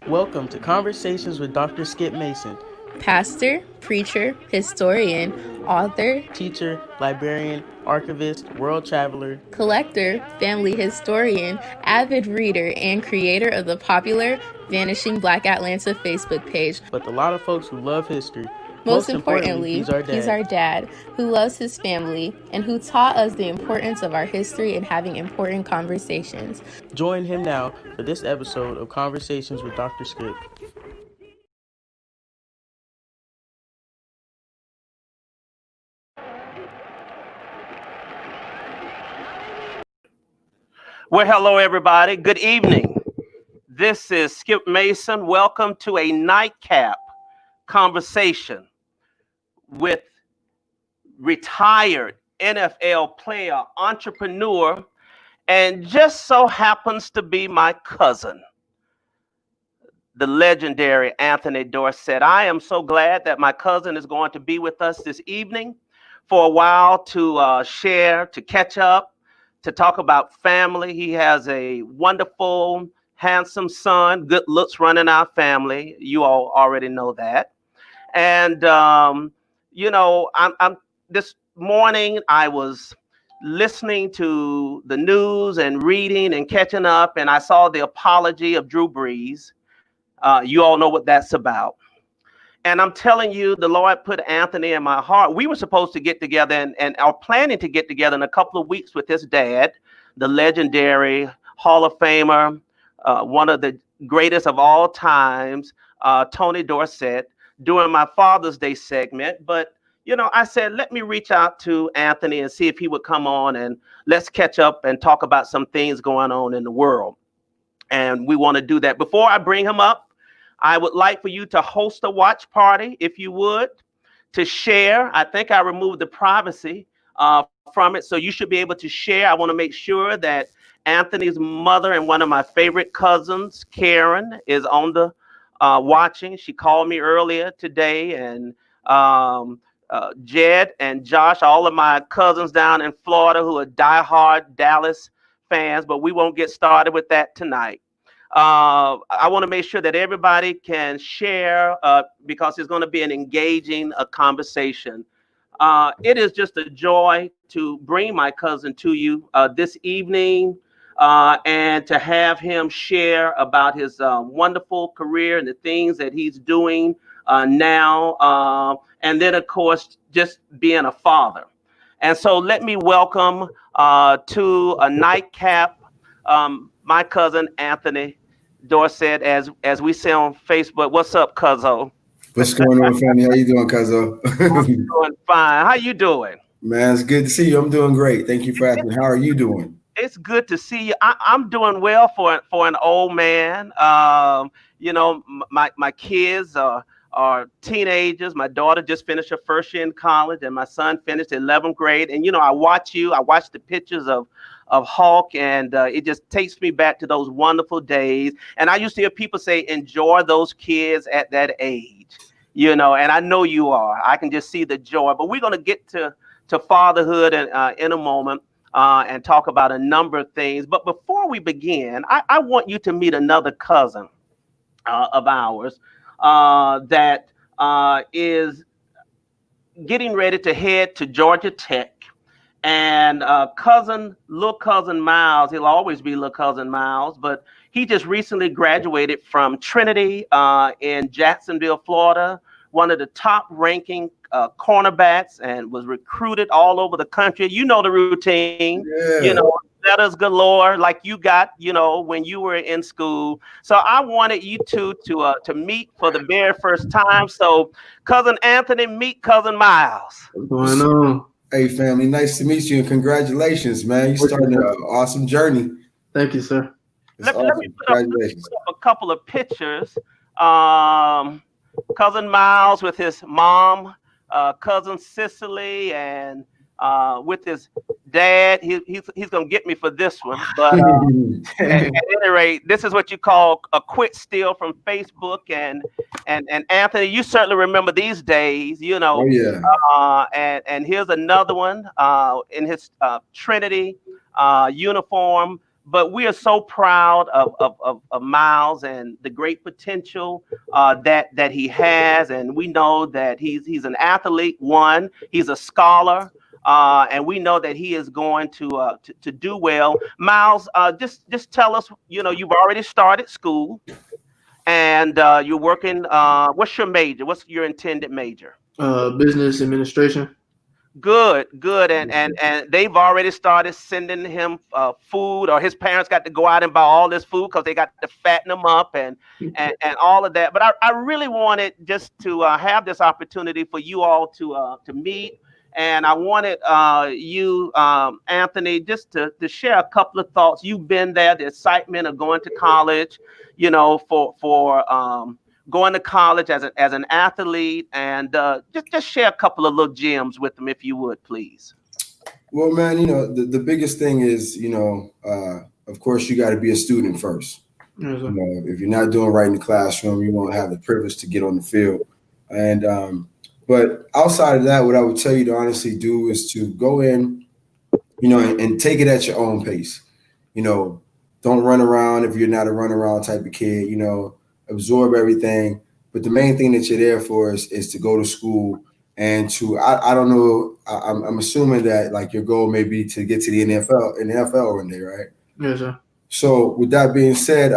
Welcome to Conversations with Dr. Skip Mason, pastor, preacher, historian, author, teacher, librarian, archivist, world traveler, collector, family historian, avid reader, and creator of the popular Vanishing Black Atlanta Facebook page. But a lot of folks who love history. Most importantly, he's our dad who loves his family and who taught us the importance of our history and having important conversations. Join him now for this episode of Conversations with Dr. Skip. Well, hello, everybody. Good evening. This is Skip Mason. Welcome to a nightcap conversation with retired NFL player, entrepreneur, and just so happens to be my cousin, the legendary Anthony Dorsett. I am so glad that my cousin is going to be with us this evening for a while to share, to catch up, to talk about family. He has a wonderful, handsome son, good looks running our family. You all already know that. And, I'm this morning I was listening to the news and reading and catching up, and I saw the apology of Drew Brees. You all know what that's about. And I'm telling you, the Lord put Anthony in my heart. We were supposed to get together and are planning to get together in a couple of weeks with his dad, the legendary Hall of Famer, one of the greatest of all times, Tony Dorsett, during my Father's Day segment. But, I said, let me reach out to Anthony and see if he would come on and let's catch up and talk about some things going on in the world. And we want to do that. Before I bring him up, I would like for you to host a watch party, if you would, to share. I think I removed the privacy from it, so you should be able to share. I want to make sure that Anthony's mother and one of my favorite cousins, Karen, is on the watching. She called me earlier today, and Jed and Josh, all of my cousins down in Florida who are diehard Dallas fans, but we won't get started with that tonight. I want to make sure that everybody can share because it's going to be an engaging conversation. It is just a joy to bring my cousin to you this evening and to have him share about his wonderful career and the things that he's doing now. And then, of course, just being a father. And so let me welcome to a nightcap my cousin, Anthony Dorsett, as we say on Facebook. What's up, Cuzzo? What's going on, family? How you doing, Cuzzo? I'm doing fine. How you doing? Man, it's good to see you. I'm doing great. Thank you for asking. How are you doing? It's good to see you. I'm doing well for an old man. My kids are teenagers. My daughter just finished her first year in college, and my son finished 11th grade. And I watch the pictures of Hulk, and it just takes me back to those wonderful days. And I used to hear people say, enjoy those kids at that age, and I know you are. I can just see the joy. But we're going to get to fatherhood in a moment and talk about a number of things. But before we begin, I want you to meet another cousin of ours that is getting ready to head to Georgia Tech. And little cousin Miles, he'll always be little cousin Miles, but he just recently graduated from Trinity in Jacksonville, Florida, one of the top ranking cornerbacks, and was recruited all over the country. You know the routine, letters galore like you got, when you were in school. So I wanted you two to meet for the very first time. So cousin Anthony, meet cousin Miles. What's going on? Hey, family, nice to meet you, and congratulations, man. You're starting an awesome journey. Thank you, sir. Let me put up a couple of pictures. Cousin Miles with his mom, cousin Cicely, and with his dad. He's gonna get me for this one, but at any rate, this is what you call a quick steal from Facebook. And Anthony, you certainly remember these days, you know. Oh yeah. And here's another one in his Trinity uniform. But we are so proud of Miles and the great potential that he has, and we know that he's an athlete. One, he's a scholar. And we know that he is going to do well. Miles, just tell us. You know, you've already started school, and you're working. What's your major? What's your intended major? Business administration. Good. And they've already started sending him food, or his parents got to go out and buy all this food because they got to fatten him up and all of that. But I really wanted just to have this opportunity for you all to meet. And I wanted you, Anthony, just to share a couple of thoughts. You've been there, the excitement of going to college, you know, for going to college as an athlete, and just share a couple of little gems with them, if you would, please. Well, man, you know, the biggest thing is, you know, of course, you got to be a student first. Yes, you know, if you're not doing right in the classroom, you won't have the privilege to get on the field. And but outside of that, what I would tell you to honestly do is to go in, you know, and take it at your own pace. You know, don't run around if you're not a run around type of kid. You know, absorb everything. But the main thing that you're there for is to go to school and to I don't know. I'm assuming that like your goal may be to get to the NFL one day, right? Yes, sir. So with that being said,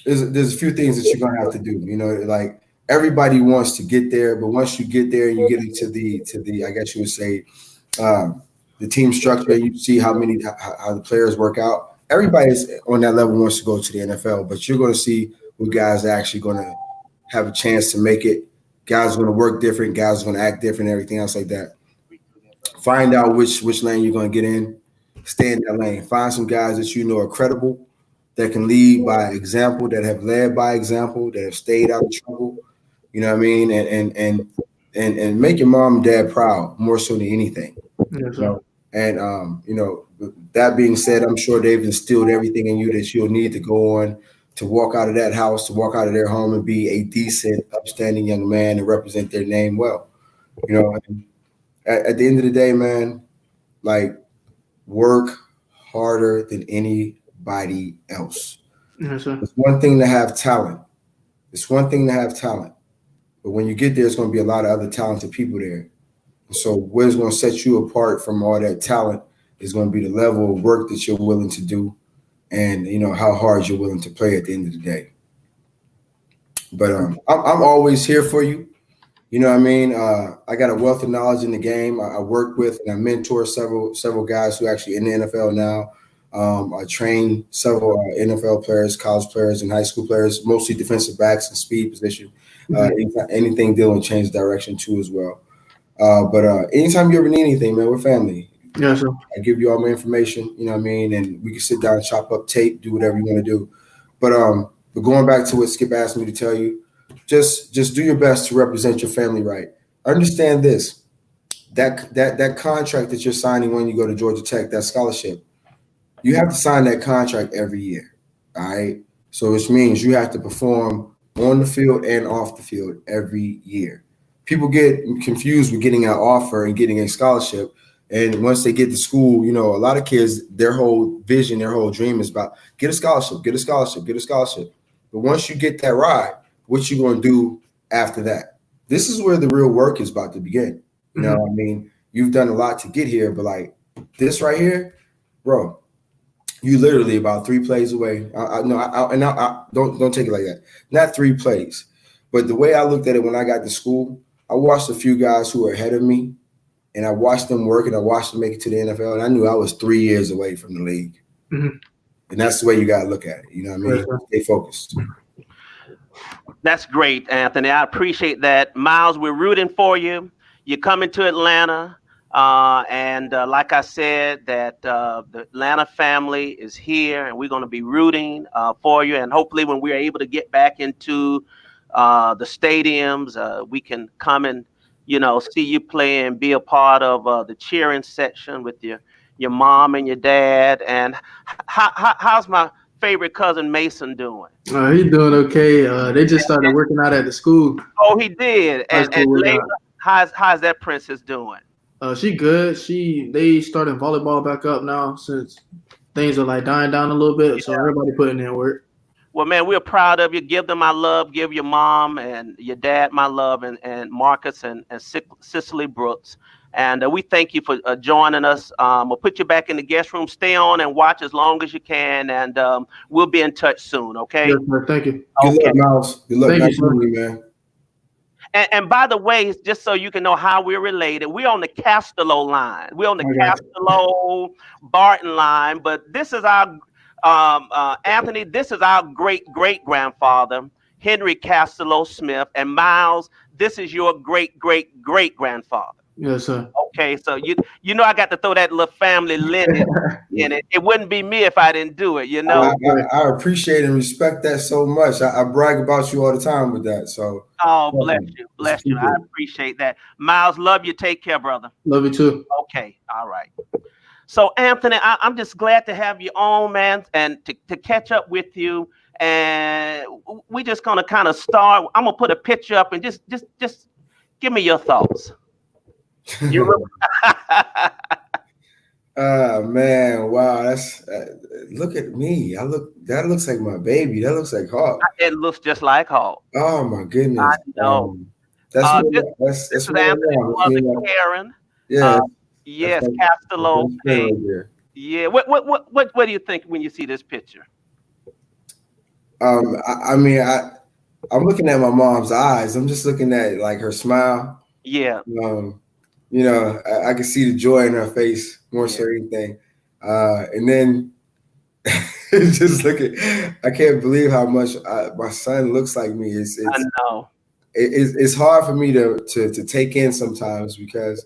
there's a few things that you're gonna have to do. You know, like everybody wants to get there, but once you get there and you get into the I guess you would say the team structure, you see how the players work out. Everybody's on that level wants to go to the NFL, but you're going to see what guys are actually going to have a chance to make it. Guys are going to work different. Guys are going to act different. Everything else like that. Find out which lane you're going to get in. Stay in that lane. Find some guys that you know are credible, that can lead by example, that have led by example, that have stayed out of trouble. You know what I mean? And make your mom and dad proud more so than anything. Yes, you know? And you know, that being said, I'm sure they've instilled everything in you that you'll need to go on to walk out of that house, to walk out of their home and be a decent, upstanding young man and represent their name well. You know, at the end of the day, man, like work harder than anybody else. Yes, sir. It's one thing to have talent. But when you get there, it's going to be a lot of other talented people there. And so what is going to set you apart from all that talent is going to be the level of work that you're willing to do and, you know, how hard you're willing to play at the end of the day. But I'm always here for you. You know what I mean? I got a wealth of knowledge in the game. I work with and I mentor several guys who are actually in the NFL now. I train several NFL players, college players, and high school players, mostly defensive backs and speed position. Anything dealing with change direction too as well. But anytime you ever need anything, man, we're family. Yes, sir. I give you all my information, you know what I mean? And we can sit down and chop up tape, do whatever you want to do. But going back to what Skip asked me to tell you, just do your best to represent your family right. Understand this, that contract that you're signing when you go to Georgia Tech, that scholarship, you have to sign that contract every year, all right? So which means you have to perform on the field and off the field every year. People get confused with getting an offer and getting a scholarship. And once they get to school, you know, a lot of kids, their whole vision, their whole dream is about get a scholarship. But once you get that ride, what you going to do after that? This is where the real work is about to begin. You know what I mean? You've done a lot to get here, but like this right here, bro, you literally about 3 plays away. Don't take it like that. Not 3 plays. But the way I looked at it when I got to school, I watched a few guys who were ahead of me, and I watched them work, and I watched them make it to the NFL, and I knew I was 3 years away from the league. And that's the way you got to look at it. You know what I mean? Stay focused. That's great, Anthony. I appreciate that. Miles, we're rooting for you. You're coming to Atlanta. And like I said, that the Atlanta family is here, and we're going to be rooting for you. And hopefully when we're able to get back into the stadiums, we can come and see you play and be a part of the cheering section with your mom and your dad. And how's my favorite cousin Mason doing? He's doing okay. They just started working out at the school. Oh, he did. High And school Layla, workout. how's that princess doing? She good. They started volleyball back up now since things are like dying down a little bit. So everybody putting in work. Well, man, we're proud of you. Give them my love. Give your mom and your dad my love, and Marcus and Cicely Brooks. And we thank you for joining us. We'll put you back in the guest room. Stay on and watch as long as you can, and we'll be in touch soon, okay? Yes, sir. Thank you. Good luck, Miles. Good luck, Thank you, man. And by the way, just so you can know how we're related, we're on the Castello line. We're on the Castello Barton line, but this is our Anthony. This is our great grandfather, Henry Castello Smith, and Miles. This is your great grandfather. Yes, sir. Okay, so you know I got to throw that little family lineage in it. It wouldn't be me if I didn't do it. I appreciate and respect that so much. I brag about you all the time with that. So bless you. I appreciate that. Miles, love you. Take care, brother. Love you too. Okay, all right. So Anthony, I'm just glad to have you on, man, and to catch up with you. And we're just gonna kind of start. I'm gonna put a picture up and just give me your thoughts. Man, wow, that's look at me. That looks like my baby. That looks like Hawk. It looks just like Hawk. Oh my goodness. I know. That's Anthony's mother, Karen. Yeah. Yes, Castello. Yeah. What do you think when you see this picture? I mean, I'm looking at my mom's eyes. I'm just looking at like her smile. Yeah. I can see the joy in her face more so anything. And then just I can't believe how much my son looks like me. I know. It's hard for me to take in sometimes because,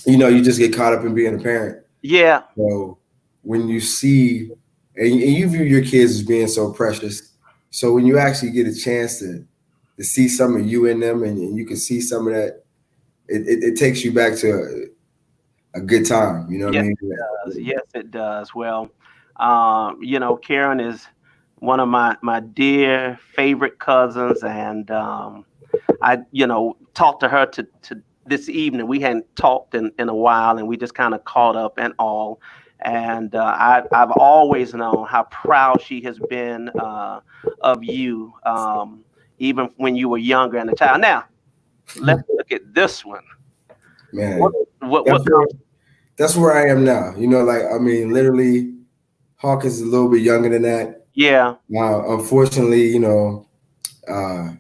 you just get caught up in being a parent. Yeah. So when you see, and you view your kids as being so precious. So when you actually get a chance to see some of you in them and you can see some of that, it takes you back to a good time. You know what I mean? Yes, it does. Well, Karen is one of my dear favorite cousins, and I talked to her to this evening. We hadn't talked in a while, and we just kind of caught up and all. And I've always known how proud she has been of you, even when you were younger and a child. Now, let's look at this one. Man, that's where I am now. Literally, Hawk is a little bit younger than that. Yeah. Unfortunately, I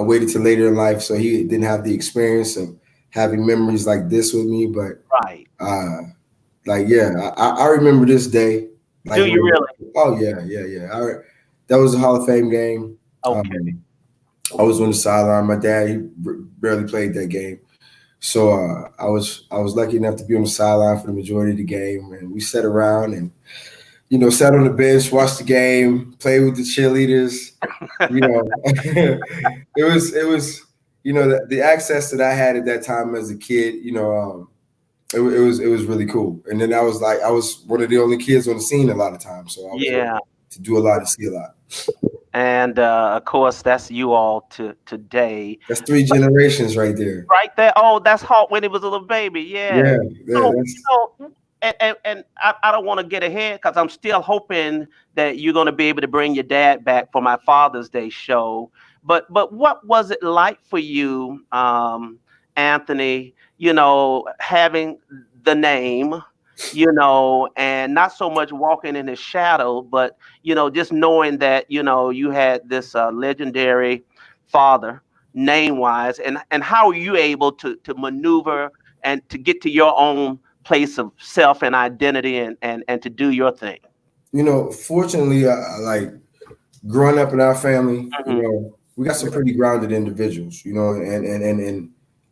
waited till later in life, so he didn't have the experience of having memories like this with me. But right. I remember this day. Do you really? Oh yeah. That was a Hall of Fame game. Okay. I was on the sideline. My dad, he barely played that game, so I was lucky enough to be on the sideline for the majority of the game. And we sat around and sat on the bench, watched the game, played with the cheerleaders. It was the access that I had at that time as a kid. It was really cool. And then I was one of the only kids on the scene a lot of times, so I was able to do a lot and see a lot. And of course, that's you all today. That's 3 generations right there. Right there. Oh, that's Hawk when he was a little baby. Yeah. And I don't want to get ahead because I'm still hoping that you're going to be able to bring your dad back for my Father's Day show. But what was it like for you, Anthony? Having the name. And not so much walking in his shadow, but, just knowing that, you had this legendary father name-wise, and how are you able to maneuver and to get to your own place of self and identity and to do your thing? Fortunately, like growing up in our family, we got some pretty grounded individuals,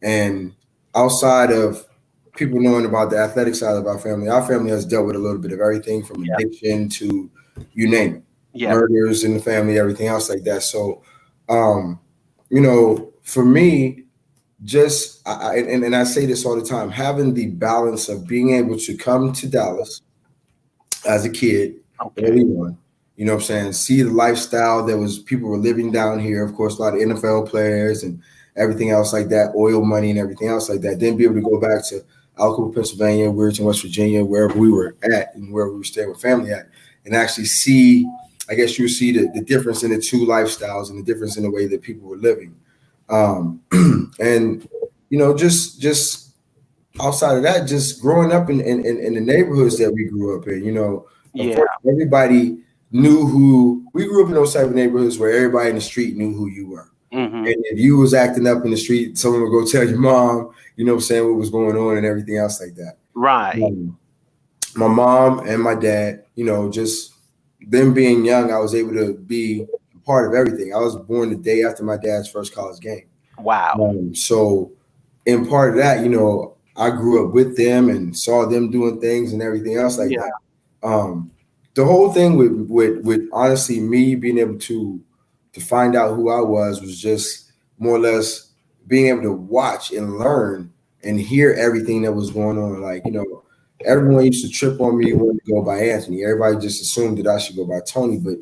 and outside of people knowing about the athletic side of our family has dealt with a little bit of everything from addiction to you name it, murders in the family, everything else like that. So, for me, just and I say this all the time, having the balance of being able to come to Dallas as a kid, early on, you know what I'm saying, see the lifestyle that was people were living down here, of course, a lot of NFL players and everything else like that, oil money and everything else like that, then be able to go back to Alcoa, Pennsylvania, Weirton, West Virginia, wherever we were at and where we were staying with family at, and actually see, I guess you would see the difference in the two lifestyles and the difference in the way that people were living. And, you know, just outside of that, just growing up in the neighborhoods that we grew up in, you know, of course, everybody knew who we grew up in, those type of neighborhoods where everybody in the street knew who you were. And if you was acting up in the street, someone would go tell your mom, you know what I'm saying, what was going on and everything else like that. Right. My mom and my dad, you know, just them being young, I was able to be a part of everything. I was born the day after my dad's first college game. Wow. So in part of that, you know, I grew up with them and saw them doing things and everything else like that. The whole thing with honestly me being able to find out who I was just more or less being able to watch and learn and hear everything that was going on. Like, you know, everyone used to trip on me when to go by Anthony. Everybody just assumed that I should go by Tony. But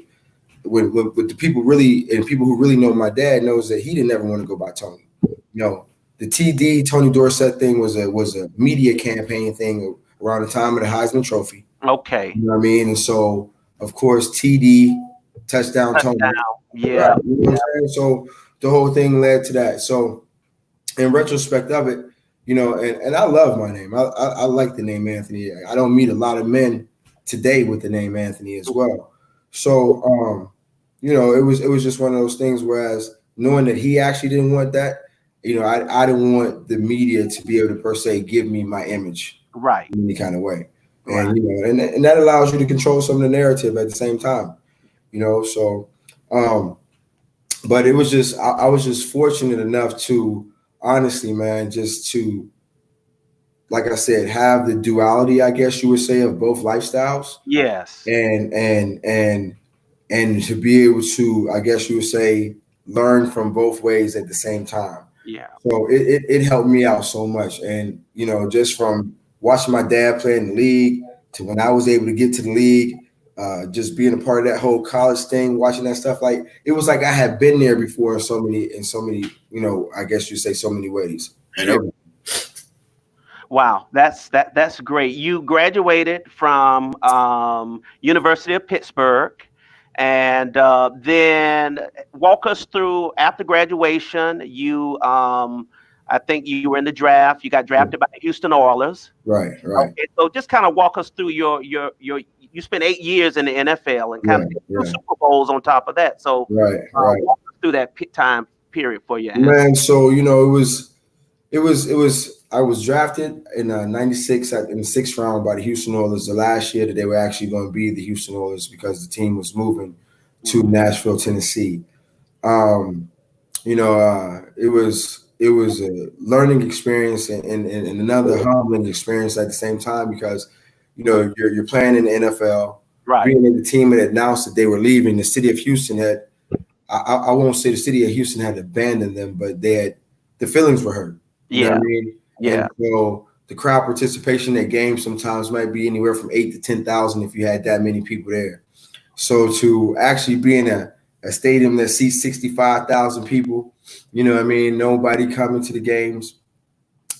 with the people really, and people who really know my dad knows that he didn't ever want to go by Tony. You know, the TD, Tony Dorsett thing was a media campaign thing around the time of the Heisman Trophy. Okay. You know what I mean? And so, of course, TD, touchdown Tony. Yeah. Right, you know what I'm saying? So the whole thing led to that. So in retrospect of it, you know, and I love my name. I like the name Anthony. I don't meet a lot of men today with the name Anthony as well. So you know, it was just one of those things, whereas knowing that he actually didn't want that, you know, I didn't want the media to be able to per se give me my image in any kind of way. And you know, and that allows you to control some of the narrative at the same time, you know. So but it was just I was just fortunate enough to honestly, man, just to, like I said, have the duality, I guess you would say, of both lifestyles. Yes. And to be able to, I guess you would say, learn from both ways at the same time. Yeah. So it helped me out so much. And, you know, just from watching my dad play in the league to when I was able to get to the league, just being a part of that whole college thing, watching that stuff, like it was like I had been there before in so many, you know, I guess you say so many ways. Sure. Wow, that's great. You graduated from University of Pittsburgh, and then walk us through after graduation. You, I think you were in the draft. You got drafted by the Houston Oilers. Right. Okay, so just kind of walk us through your. You spent 8 years in the NFL and kind of 2 Super Bowls on top of that. So walk us through that time period for you, man. So you know, it was. I was drafted in '96 in the 6th round by the Houston Oilers. The last year that they were actually going to be the Houston Oilers, because the team was moving to Nashville, Tennessee. You know, it was a learning experience and another humbling experience at the same time, because you know you're playing in the NFL, being in the team that announced that they were leaving. The city of Houston had, I won't say the city of Houston had abandoned them, but the feelings were hurt. You know what I mean? Yeah. And so the crowd participation at games sometimes might be anywhere from 8,000 to 10,000 if you had that many people there. So to actually be in a stadium that seats 65,000 people, you know what I mean, nobody coming to the games,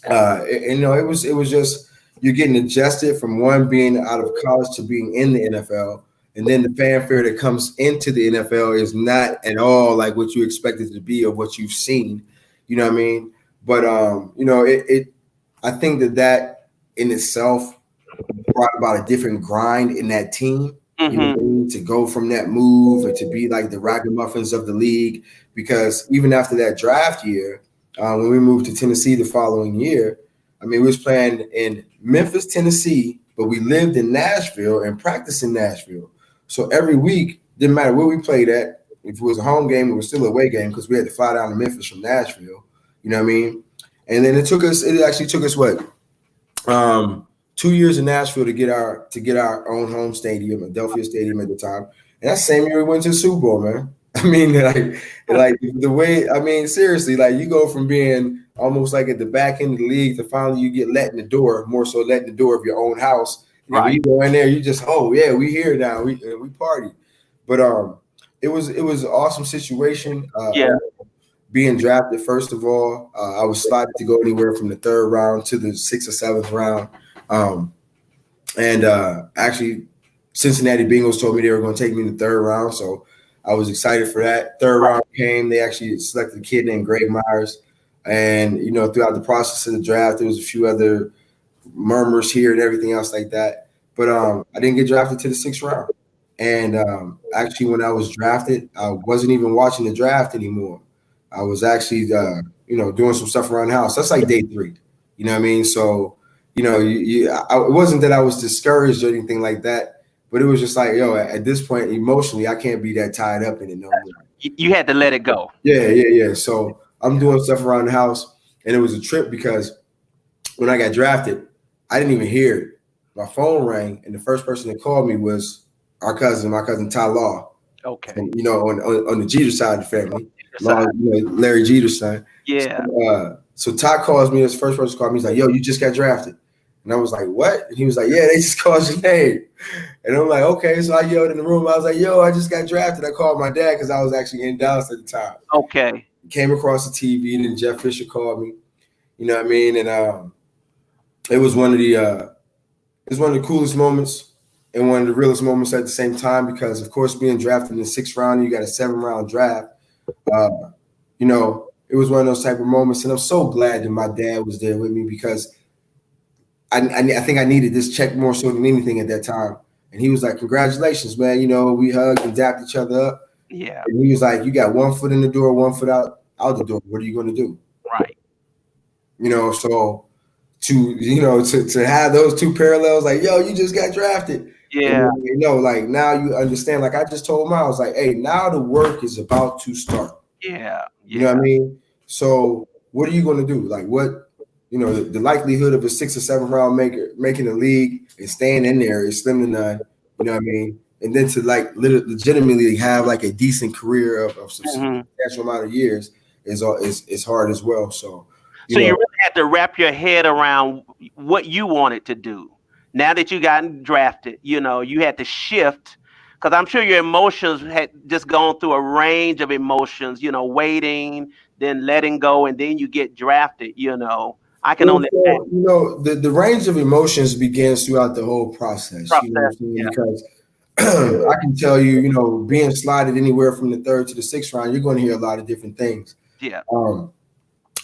and you know, it was just, you're getting adjusted from one being out of college to being in the NFL, and then the fanfare that comes into the NFL is not at all like what you expected it to be or what you've seen. You know what I mean? But you know, I think that in itself brought about a different grind in that team. You know what I mean? To go from that move and to be like the ragamuffins of the league, because even after that draft year, when we moved to Tennessee the following year, I mean, we was playing in Memphis, Tennessee, but we lived in Nashville and practiced in Nashville. So every week, didn't matter where we played at. If it was a home game, it was still a away game because we had to fly down to Memphis from Nashville. You know what I mean? And then it actually took us what? 2 years in Nashville to get our own home stadium, Adelphia Stadium at the time. And that same year we went to the Super Bowl, man. I mean, like the way, I mean, seriously, like you go from being almost like at the back end of the league to finally you get let in the door, more so let in the door of your own house. And when you go in there, you just, oh yeah, we here now, we party. But it was an awesome situation. Being drafted, first of all, I was slotted to go anywhere from the 3rd round to the 6th or 7th round. And actually, Cincinnati Bengals told me they were going to take me in the 3rd round, so I was excited for that. 3rd round came, they actually selected a kid named Greg Myers. And, you know, throughout the process of the draft, there was a few other murmurs here and everything else like that. But I didn't get drafted to the 6th round. And actually, when I was drafted, I wasn't even watching the draft anymore. I was actually, doing some stuff around the house. That's like day 3. You know what I mean? So, you know, it wasn't that I was discouraged or anything like that, but it was just like, yo, at this point, emotionally, I can't be that tied up in it no more. You had to let it go. Yeah. So I'm doing stuff around the house, and it was a trip because when I got drafted, I didn't even hear it. My phone rang, and the first person that called me was my cousin Ty Law. Okay. And, you know, on the Jeter side of the family, Larry Jeter's son. Yeah. So Ty calls me. This first person called me. He's like, "Yo, you just got drafted," and I was like, "What?" And he was like, "Yeah, they just called your name." And I'm like, "Okay." So I yelled in the room. I was like, "Yo, I just got drafted." I called my dad because I was actually in Dallas at the time. Okay. Came across the TV, and then Jeff Fisher called me. You know what I mean? And it was one of the coolest moments and one of the realest moments at the same time because, of course, being drafted in the 6th round, you got a 7-round draft. You know, it was one of those type of moments, and I'm so glad that my dad was there with me because I think I needed this check more so than anything at that time. And he was like, "Congratulations, man! You know, we hugged and dapped each other up." Yeah. And he was like, "You got 1 foot in the door, 1 foot out the door. What are you going to do?" Right. You know, so to have those two parallels, like, yo, you just got drafted. Yeah. And, you know, like now you understand. Like I just told Miles, like, hey, now the work is about to start. Yeah. You know what I mean? So what are you going to do? Like what, you know, the likelihood of a 6th or 7th round making the league and staying in there is slim to none. You know what I mean? And then to like legitimately have like a decent career of some substantial amount of years is hard as well. So you really had to wrap your head around what you wanted to do. Now that you got drafted, you know, you had to shift because I'm sure your emotions had just gone through a range of emotions, you know, waiting, then letting go, and then you get drafted, you know. I can only you know, the range of emotions begins throughout the whole process. You know what I'm saying? Because I can tell you, you know, being slotted anywhere from the 3rd to the 6th round, you're going to hear a lot of different things. Yeah.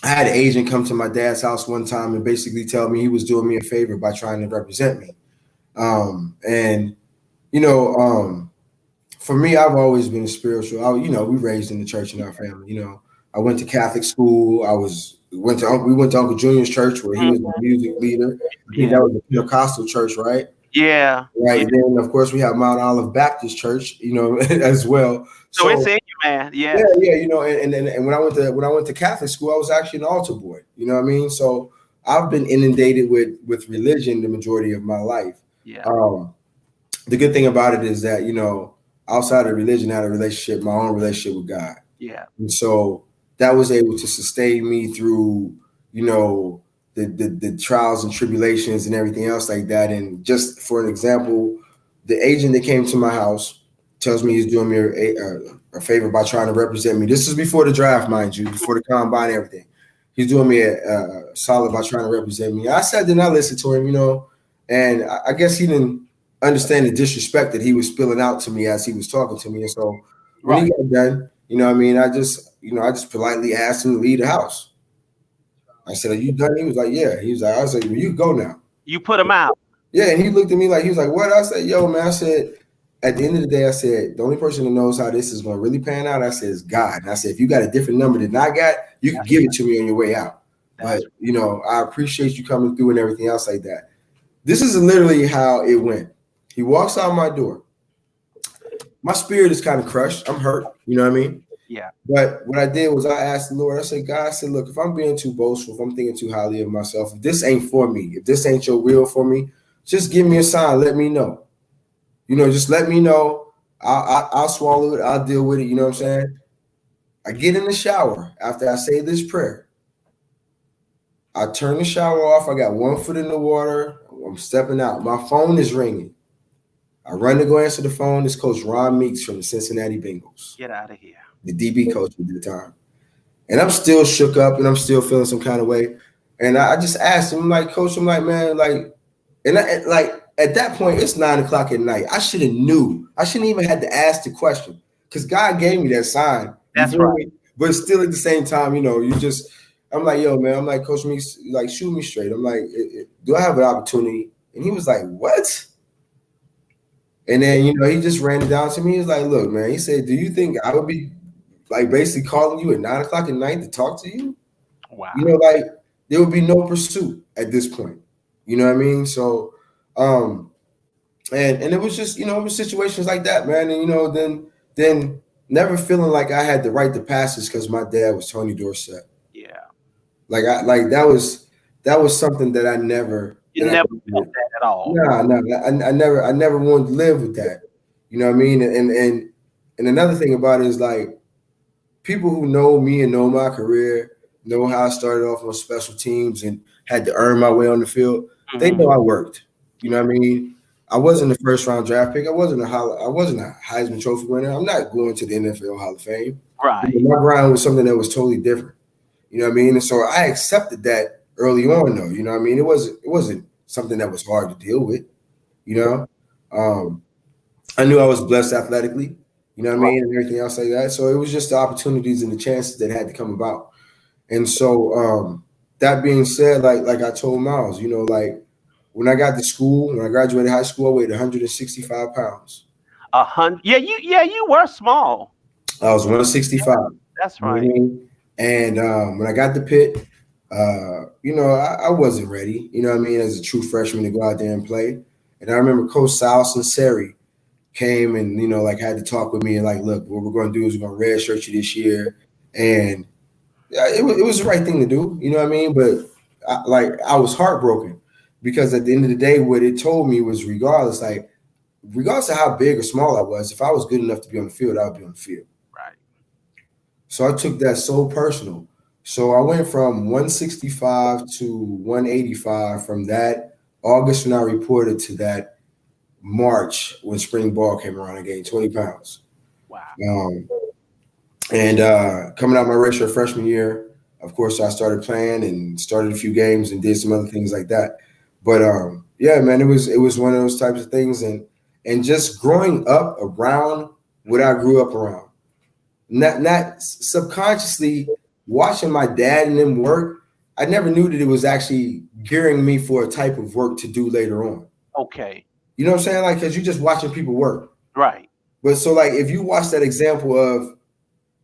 I had an agent come to my dad's house one time and basically tell me he was doing me a favor by trying to represent me. And, you know, for me, I've always been spiritual. You know, we raised in the church in our family. You know, I went to Catholic school. We went to Uncle Junior's church where he was the music leader. I think that was the Pentecostal church, right? Yeah. Right. Yeah. Then, of course, we have Mount Olive Baptist Church, you know, as well. So it's in you, man. Yeah. Yeah. You know, and when I went to Catholic school, I was actually an altar boy. You know what I mean? So I've been inundated with religion the majority of my life. Yeah. The good thing about it is that, you know, outside of religion, I had my own relationship with God. Yeah. And so that was able to sustain me through, you know, the trials and tribulations and everything else like that. And just for an example, the agent that came to my house tells me he's doing me a favor by trying to represent me. This is before the draft, mind you, before the combine and everything. He's doing me a solid by trying to represent me. I sat there and I listened to him, you know, and I guess he didn't understand the disrespect that he was spilling out to me as he was talking to me. And so when he got done, you know what I mean, I just politely asked him to leave the house. I said, "Are you done?" He was like, "Yeah." He was like, I said, "Well, you go now." You put him out. Yeah, and he looked at me like, he was like, "What?" I said, "Yo, man," I said, at the end of the day, I said, the only person that knows how this is going to really pan out, I said, is God. And I said, if you got a different number than I got, you can give it to me on your way out. But, you know, I appreciate you coming through and everything else like that. This is literally how it went. He walks out my door. My spirit is kind of crushed. I'm hurt. You know what I mean? Yeah. But what I did was I asked the Lord, I said, God, I said, look, if I'm being too boastful, if I'm thinking too highly of myself, if this ain't for me, if this ain't your will for me, just give me a sign. Let me know. You know, just let me know. I'll swallow it. I'll deal with it. You know what I'm saying? I get in the shower after I say this prayer. I turn the shower off. I got one foot in the water. I'm stepping out. My phone is ringing. I run to go answer the phone. It's Coach Ron Meeks from the Cincinnati Bengals. Get out of here. The DB coach at the time. And I'm still shook up and I'm still feeling some kind of way. And I just asked him, I'm like, Coach, I'm like, man, like, at that point, it's 9:00 at night. I should have knew. I shouldn't even had to ask the question because God gave me that sign. That's right. But still at the same time, I'm like, yo, man, I'm like, Coach Meeks, like, shoot me straight. I'm like, do I have an opportunity? And he was like, what? And then, he just ran it down to me. He was like, look, man, he said, do you think I would be like basically calling you at 9:00 at night to talk to you? Wow. Like there would be no pursuit at this point. You know what I mean? So, and it was just, it was situations like that, man. And, then never feeling like I had the right to pass this because my dad was Tony Dorsett. Yeah. Like that was something that I never. You never felt that at all. No, I never wanted to live with that. You know what I mean? And another thing about it is like people who know me and know my career know how I started off on special teams and had to earn my way on the field. Mm-hmm. They know I worked. You know what I mean? I wasn't the first round draft pick. I wasn't a Heisman Trophy winner. I'm not going to the NFL Hall of Fame. Right. My grind was something that was totally different. You know what I mean? And so I accepted that early on, though. You know what I mean? It wasn't something that was hard to deal with. I knew I was blessed athletically. You know what I mean? And everything else like that. So it was just the opportunities and the chances that had to come about. And so that being said, like I told Miles, like when I got to school, when I graduated high school, I weighed 165 pounds. 100? Yeah, you were small. I was 165. That's right. You know what I mean? And when I got to Pitt, I wasn't ready, you know what I mean, as a true freshman to go out there and play. And I remember Coach Sal Sinceri came and, had to talk with me and like, look, what we're going to do is we're going to redshirt you this year. And it was the right thing to do, you know what I mean? But I was heartbroken because at the end of the day, what it told me was regardless of how big or small I was, if I was good enough to be on the field, I would be on the field. Right. So I took that so personal. So I went from 165 to 185 from that August when I reported to that March when spring ball came around. I gained 20 pounds. Wow. And coming out my redshirt freshman year, of course, I started playing and started a few games and did some other things like that. But yeah, man, it was one of those types of things. And just growing up around what I grew up around, not subconsciously watching my dad and them work, I never knew that it was actually gearing me for a type of work to do later on. Okay. You know what I'm saying? Like, because you're just watching people work. Right. But so, like, if you watch that example of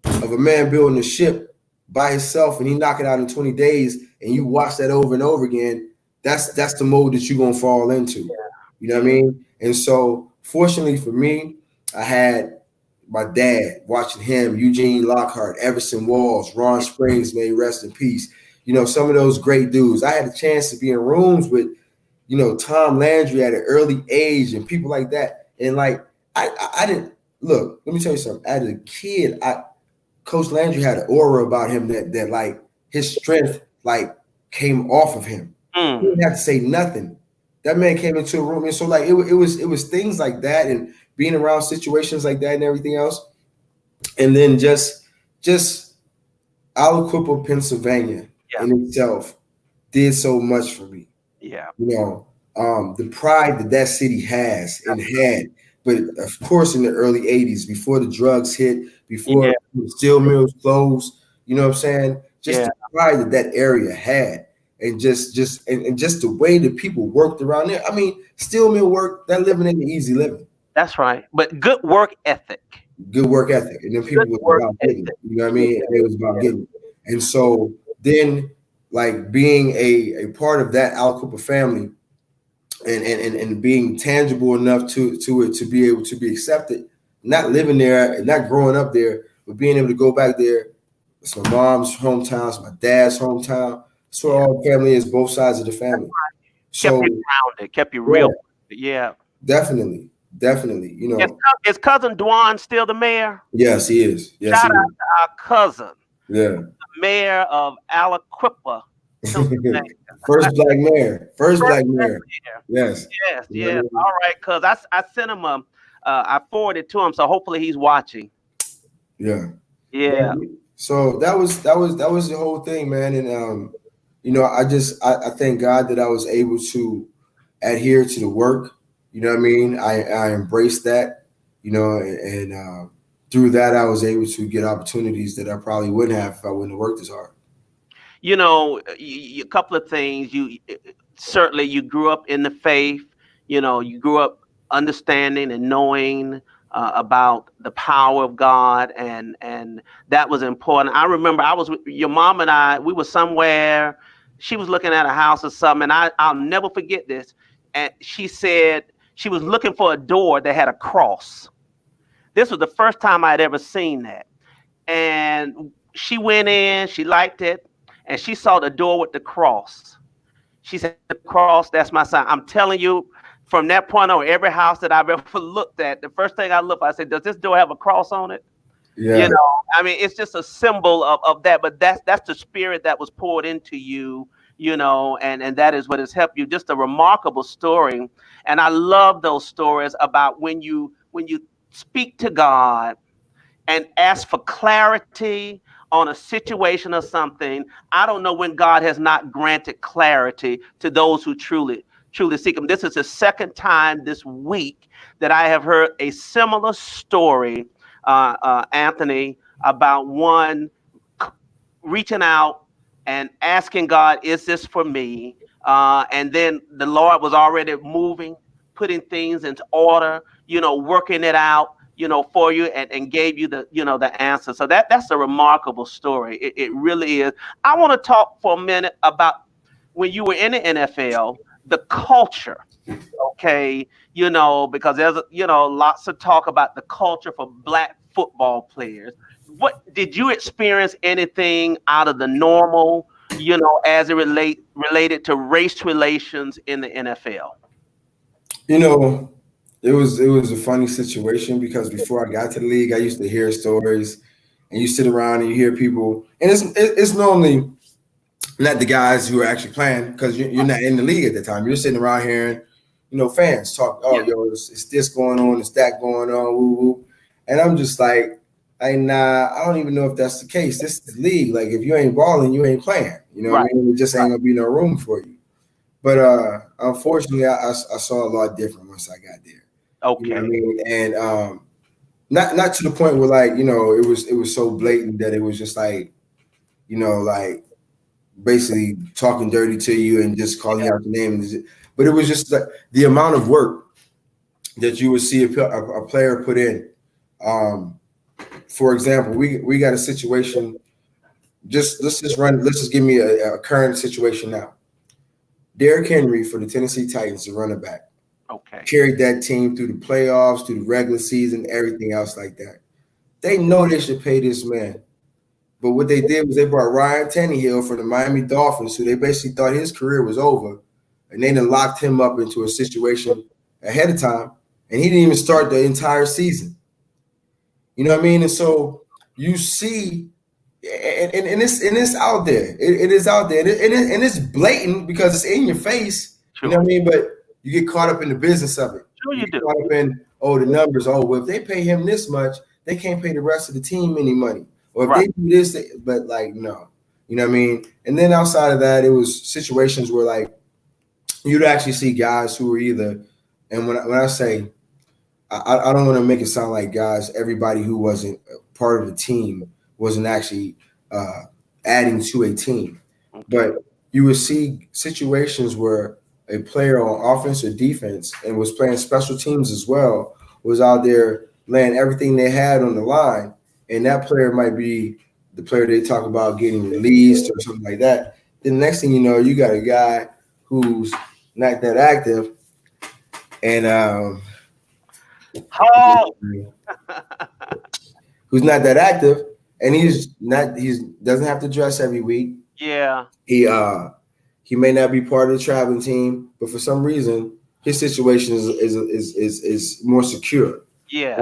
a man building a ship by himself and he knock it out in 20 days and you watch that over and over again, that's the mode that you're going to fall into. Yeah. You know what I mean? And so, fortunately for me, I had my dad, watching him, Eugene Lockhart, Everson Walls, Ron Springs, may he rest in peace. Some of those great dudes. I had a chance to be in rooms with, Tom Landry at an early age and people like that. And like, I didn't look, let me tell you something. As a kid, Coach Landry had an aura about him that like his strength like came off of him. He didn't have to say nothing. That man came into a room. And so like it was things like that and being around situations like that and everything else. And then just Aliquippa, Pennsylvania in itself did so much for me. Yeah. The pride that city has and had, but of course in the early 80s, before the drugs hit, before the steel mills closed, you know what I'm saying? Just the pride that area had. And just the way that people worked around there. I mean, steel mill work, that living ain't easy living. That's right. But good work ethic. Good work ethic. And then people was about getting it. You know what I mean? And it was about getting it. And so then like being a part of that Aliquippa family and being tangible enough to it to be able to be accepted, not living there and not growing up there, but being able to go back there. It's my mom's hometown, it's my dad's hometown. So all family is both sides of the family. So kept you grounded, kept you real. Yeah. Definitely. definitely. You know, Is cousin Dwan still the mayor? yes, he is. Yes, Shout he out is. to our cousin, Yeah. the mayor of Aliquippa, Pennsylvania. First black mayor. First First black mayor. mayor. Yes. Yes, You know yes. what I mean? All right, cuz I sent him I forwarded to him, so hopefully he's watching. Yeah. Yeah. So that was the whole thing, man. And you know, I thank God that I was able to adhere to the work. You know what I mean? I embraced that, you know, and through that I was able to get opportunities that I probably wouldn't have if I wouldn't have worked as hard. You know, a couple of things. You certainly you grew up in the faith. You know, you grew up understanding and knowing about the power of God, and that was important. I remember I was with your mom and I. We were somewhere. She was looking at a house or something, and I'll never forget this. And she said she was looking for a door that had a cross. This was the first time I had ever seen that. And she went in, she liked it, and she saw the door with the cross. She said, "The cross, that's my sign." I'm telling you, from that point on, every house that I've ever looked at, the first thing I looked, I said, "Does this door have a cross on it?" Yeah. You know, I mean, it's just a symbol of that, but that's the spirit that was poured into you, you know, and that is what has helped you. Just a remarkable story. And I love those stories about when you speak to God and ask for clarity on a situation or something. I don't know when God has not granted clarity to those who truly seek him. This is the second time this week that I have heard a similar story, Anthony, about one reaching out and asking God, is this for me? And then the Lord was already moving, putting things into order, you know, working it out, you know, for you, and gave you the, you know, the answer. So that's a remarkable story. It really is. I want to talk for a minute about when you were in the NFL, the culture. Okay, you know, because there's you know lots of talk about the culture for Black football players. What did you experience anything out of the normal, you know, as it related to race relations in the NFL? You know, it was a funny situation because before I got to the league, I used to hear stories, and you sit around and you hear people, and it's normally not the guys who are actually playing because you're not in the league at the time. You're sitting around hearing, you know, fans talk. Oh, Yeah. yo, it's this going on, it's that going on, woo woo. And I'm just like, nah, I don't even know if that's the case. This is the league. Like, if you ain't balling, you ain't playing. You know what Right. I mean? It just ain't gonna be no room for you. But unfortunately, I saw a lot different once I got there. You know what I Okay. mean? And not to the point where, like, you know, it was so blatant that it was just like, you know, like basically talking dirty to you and just calling you out the name. But it was just the amount of work that you would see a player put in. For example, we got a situation. Let's just give me a current situation now. Derrick Henry for the Tennessee Titans, the running back, Okay. carried that team through the playoffs, through the regular season, everything else like that. They know they should pay this man. But what they did was they brought Ryan Tannehill from the Miami Dolphins, who they basically thought his career was over, and they then locked him up into a situation ahead of time, and he didn't even start the entire season. You know what I mean? And so you see, and it's out there. It is out there, and it's blatant because it's in your face. Sure. You know what I mean? But you get caught up in the business of it. Sure you get do. caught up in the numbers. Oh, well, if they pay him this much, they can't pay the rest of the team any money. Or if Right. they do this, but like no, you know what I mean. And then outside of that, it was situations where like you'd actually see guys who were either, and when I say, I don't want to make it sound like guys, everybody who wasn't part of the team wasn't actually adding to a team, but you would see situations where a player on offense or defense and was playing special teams as well was out there laying everything they had on the line. And that player might be the player they talk about getting released or something like that. Then the next thing you know, you got a guy who's not that active, and who's not that active, and he doesn't have to dress every week. Yeah. He may not be part of the traveling team, but for some reason, his situation is more secure. Yeah.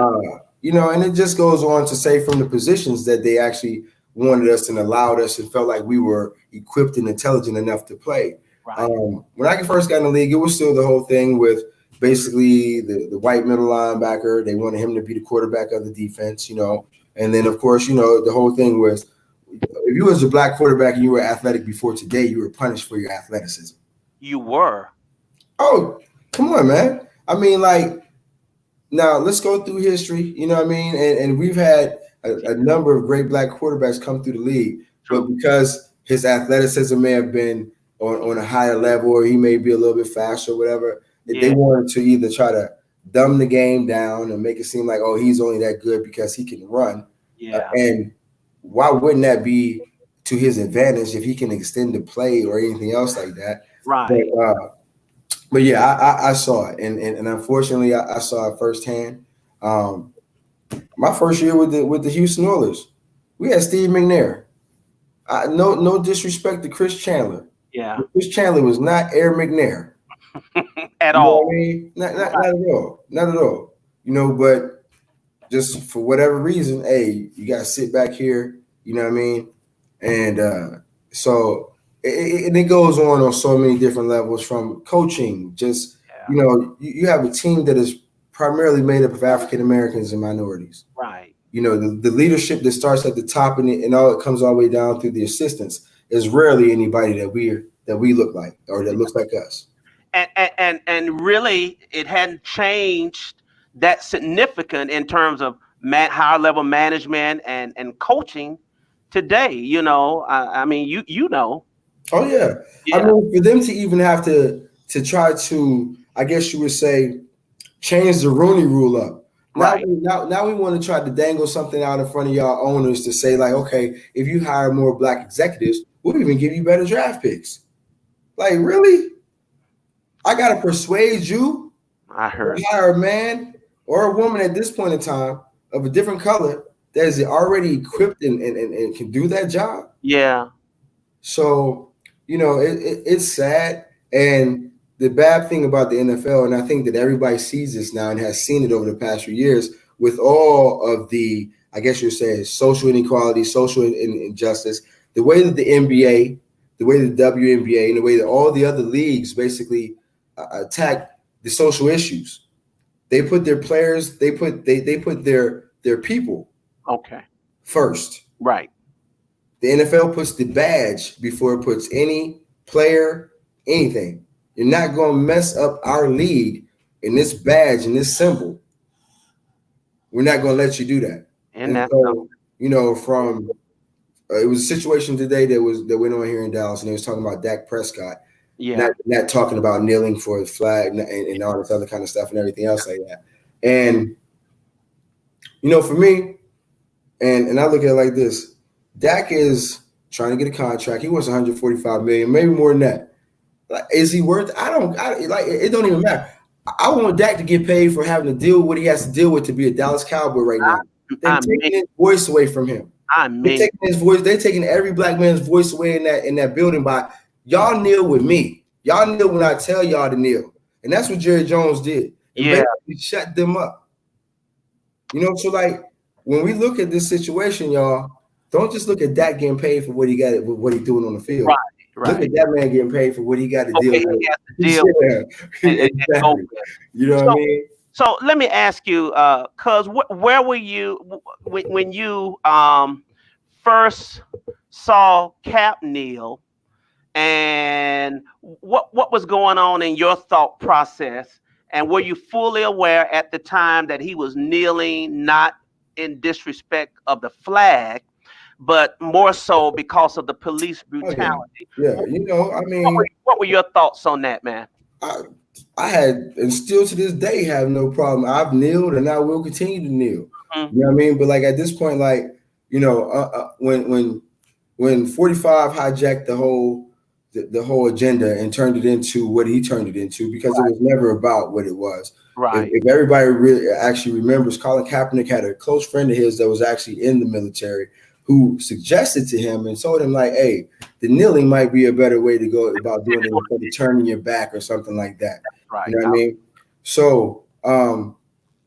And it just goes on to say from the positions that they actually wanted us and allowed us and felt like we were equipped and intelligent enough to play. Right. When I first got in the league, it was still the whole thing with basically the white middle linebacker. They wanted him to be the quarterback of the defense, and then of course, the whole thing was if you was a black quarterback and you were athletic before today, you were punished for your athleticism. You were. Oh, come on, man. I mean, now let's go through history, you know what I mean? And we've had a number of great black quarterbacks come through the league. True. But because his athleticism may have been on a higher level or he may be a little bit faster or whatever, they wanted to either try to dumb the game down and make it seem like, oh, he's only that good because he can run. Yeah. And why wouldn't that be to his advantage if he can extend the play or anything else like that? Right. But yeah, I saw it, and unfortunately, I saw it firsthand. My first year with the Houston Oilers, we had Steve McNair. No disrespect to Chris Chandler. Yeah, but Chris Chandler was not Air McNair at all. I mean? Not at all. Not at all. But just for whatever reason, hey, you got to sit back here. You know what I mean? And so. And it goes on so many different levels from coaching. Just, you have a team that is primarily made up of African Americans and minorities. Right. The leadership that starts at the top and all it comes all the way down through the assistants is rarely anybody that we look like or that looks like us. And really, it hadn't changed that significant in terms of higher level management and coaching today. I mean, you know. Oh yeah. I mean, for them to even have to try to, I guess you would say, change the Rooney Rule up. Right. Now we want to try to dangle something out in front of y'all owners to say like, okay, if you hire more black executives, we'll even give you better draft picks. Like, really? I gotta persuade you to hire a man or a woman at this point in time of a different color that is already equipped and can do that job. Yeah. So. It's sad. And the bad thing about the NFL, and I think that everybody sees this now and has seen it over the past few years with all of the, I guess you'd say, social inequality, social injustice, the way that the NBA, the way that the WNBA, and the way that all the other leagues basically attack the social issues. They put their players, they put their people first. Right. The NFL puts the badge before it puts any player, anything. You're not going to mess up our league in this badge and this symbol. We're not going to let you do that. And that's so, from it was a situation today that went on here in Dallas, and they was talking about Dak Prescott. Yeah. Not talking about kneeling for the flag and all this other kind of stuff and everything else like that. And for me, and I look at it like this. Dak is trying to get a contract. He wants $145 million, maybe more than that. Like, is he worth? It don't even matter. I want Dak to get paid for having to deal with what he has to deal with to be a Dallas Cowboy right now. They're taking his voice away from him. They're taking his voice. They're taking every black man's voice away in that building by y'all kneel with me. Y'all kneel when I tell y'all to kneel, and that's what Jerry Jones did. He shut them up. So like when we look at this situation, y'all. Don't just look at Dak getting paid for what he got, what he's doing on the field. Right. Look at that man getting paid for what he got to deal with. Exactly. You know what I mean? So let me ask you, cuz where were you when you first saw Cap kneel, and what was going on in your thought process, and were you fully aware at the time that he was kneeling not in disrespect of the flag, but more so because of the police brutality? Yeah. I mean, what were your thoughts on that, man? I had, and still to this day have no problem. I've kneeled and I will continue to kneel. Mm-hmm. You know what I mean? But like at this point, like, when 45 hijacked the whole agenda and turned it into what he turned it into, because it was never about what it was. Right. If everybody really actually remembers, Colin Kaepernick had a close friend of his that was actually in the military who suggested to him and told him like, hey, the kneeling might be a better way to go about doing it instead of turning your back or something like that. right. You know what I mean? So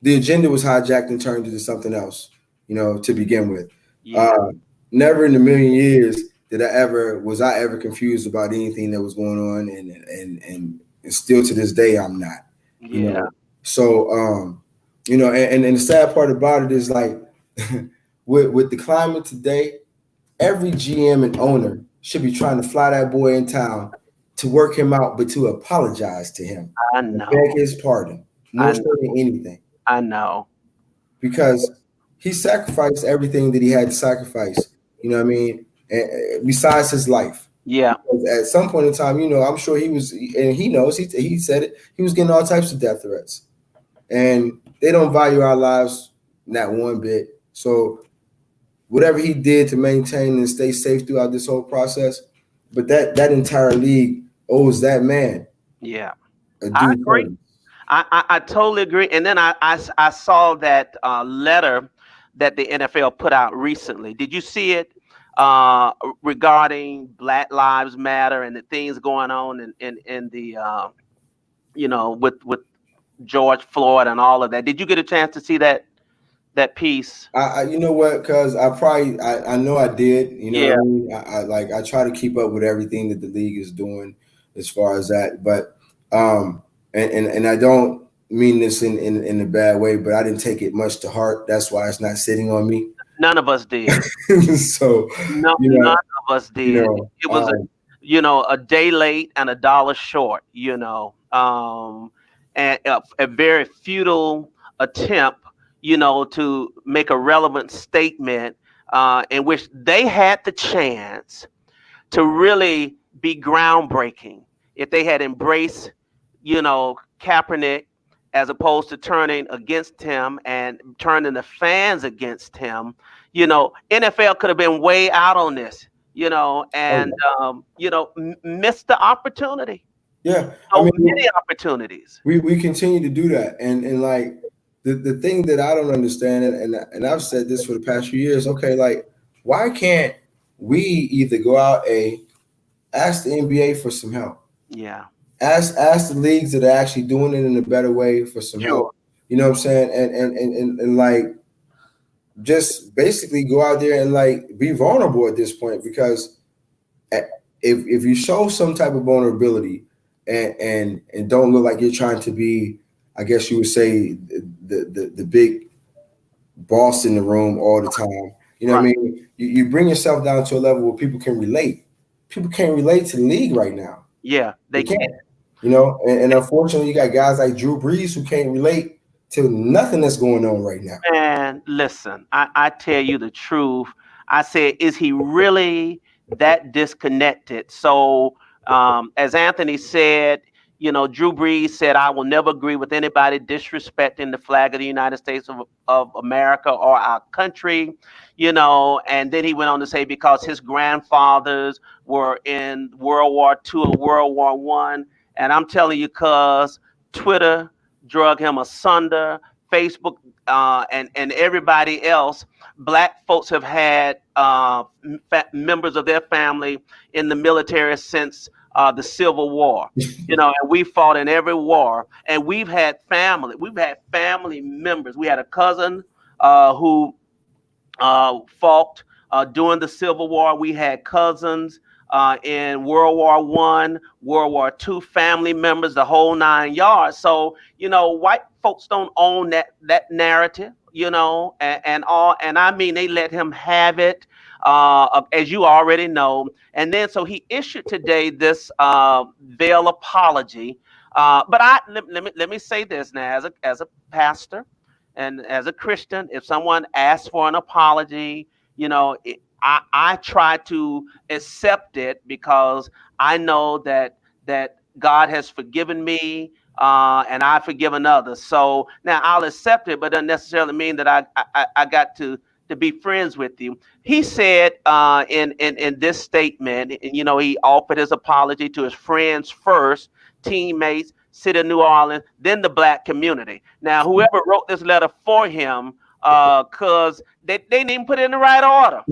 the agenda was hijacked and turned into something else, to begin with. Yeah. Never in a million years was I ever confused about anything that was going on, and still to this day I'm not. Yeah. So and the sad part about it is like with the climate today, every GM and owner should be trying to fly that boy in town to work him out, but to apologize to him I and know. beg his pardon more so than anything. I know. Because he sacrificed everything that he had to sacrifice, you know what I mean? Besides his life. Yeah. Because at some point in time, I'm sure he was, and he knows, he said it, he was getting all types of death threats. And they don't value our lives not one bit. So whatever he did to maintain and stay safe throughout this whole process, but that entire league owes that man Yeah. a I due agree. courtesy. I totally agree. And then I saw that letter that the NFL put out recently. Did you see it regarding Black Lives Matter and the things going on in the with George Floyd and all of that? Did you get a chance to see that piece? You know what? Because I know I did. You know Yeah. what I mean? I try to keep up with everything that the league is doing as far as that. But and I don't mean this in a bad way, but I didn't take it much to heart. That's why it's not sitting on me. None of us did. So No, none of us did. It was a day late and a dollar short. And a very futile attempt, to make a relevant statement in which they had the chance to really be groundbreaking if they had embraced, Kaepernick, as opposed to turning against him and turning the fans against him. NFL could have been way out on this, and missed the opportunity. Yeah, Many opportunities. We continue to do that, and like the thing that I don't understand, and I've said this for the past few years. Okay, like why can't we either go out ask the NBA for some help? Yeah. Ask the leagues that are actually doing it in a better way for some help. You know what I'm saying? And like just basically go out there and like be vulnerable at this point, because if you show some type of vulnerability and don't look like you're trying to be, I guess you would say, the big boss in the room all the time. You know what I mean? You bring yourself down to a level where people can relate. People can't relate to the league right now. Yeah, they can't. And unfortunately, you got guys like Drew Brees who can't relate to nothing that's going on right now. And listen, I tell you the truth. I said, is he really that disconnected? So, as Anthony said, Drew Brees said, I will never agree with anybody disrespecting the flag of the United States of America or our country, and then he went on to say, because his grandfathers were in World War II or World War I. And I'm telling you, cuz Twitter drug him asunder, Facebook, and everybody else. Black folks have had members of their family in the military since the Civil War, and we fought in every war, and we've had family members. We had a cousin who fought during the Civil War. We had cousins in World War I, World War II, family members, the whole 9 yards. So, white folks don't own that narrative, and I mean, they let him have it, as you already know. And then, so he issued today this veiled apology. But let me say this now, as a pastor and as a Christian, if someone asks for an apology, I try to accept it, because I know that God has forgiven me, and I've forgiven others. So now I'll accept it, but doesn't necessarily mean that I got to be friends with you. He said in this statement, he offered his apology to his friends first, teammates, city of New Orleans, then the black community. Now, whoever wrote this letter for him, because they didn't even put it in the right order.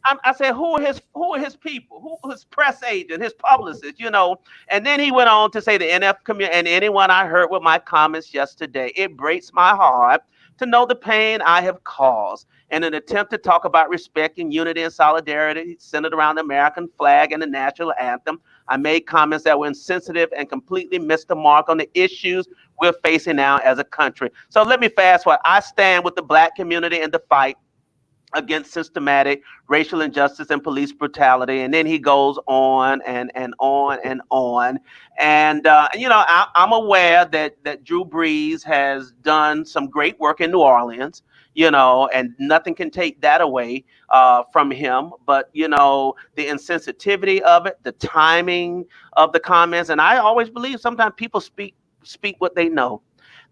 I said, who are his people? Who his press agent, his publicist, you know? And then he went on to say the NF community and anyone I heard with my comments yesterday, it breaks my heart to know the pain I have caused. In an attempt to talk about respect and unity and solidarity centered around the American flag and the national anthem, I made comments that were insensitive and completely missed the mark on the issues we're facing now as a country. So let me fast forward. I stand with the Black community in the fight against systematic racial injustice and police brutality. And then he goes on and on and on. And, you know, I'm aware that Drew Brees has done some great work in New Orleans, you know, and nothing can take that away from him. But, you know, the insensitivity of it, the timing of the comments. And I always believe sometimes people speak what they know.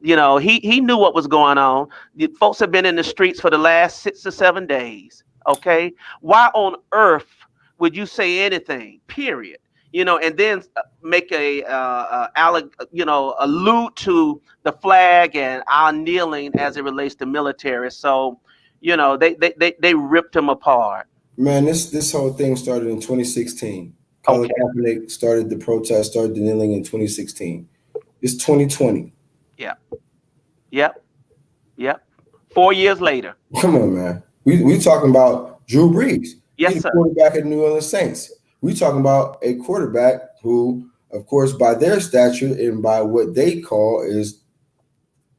You know, he knew what was going on. The folks have been in the streets for the last 6 or 7 days. Okay, why on earth would you say anything? Period. You know, and then make you know, allude to the flag and our kneeling as it relates to military. So, you know, they ripped him apart. Man, this whole thing started in 2016. Colin Kaepernick started the protest, started the kneeling in 2016. It's 2020. Yep. 4 years later. Come on, man. We talking about Drew Brees. Yes, He's sir. the quarterback of the New Orleans Saints. We talking about a quarterback who, of course, by their stature and by what they call is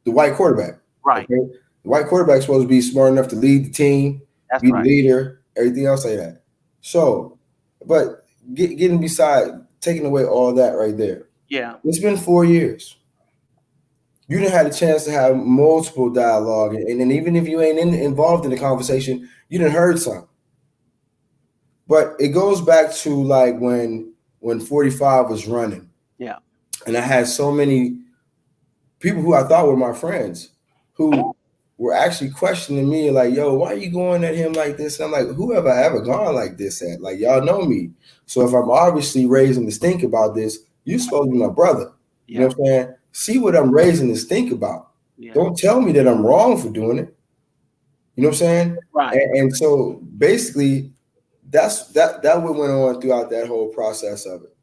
the white quarterback. Right. Okay? The white quarterback's supposed to be smart enough to lead the team, be the leader, everything else like that. So, but getting beside, taking away all that right there. Yeah. It's been 4 years. You didn't have a chance to have multiple dialogue, and even if you ain't involved in the conversation, you didn't heard some. But it goes back to like when 45 was running. Yeah. And I had so many people who I thought were my friends who were actually questioning me like, yo, why are you going at him like this? And I'm like, who have I ever gone like this at? Like, y'all know me. So if I'm obviously raising to stink about this, you're supposed to be my brother. You know what I'm saying? See what I'm raising to think about. Yeah. Don't tell me that I'm wrong for doing it. You know what I'm saying? Right. And so basically, that what went on throughout that whole process of it.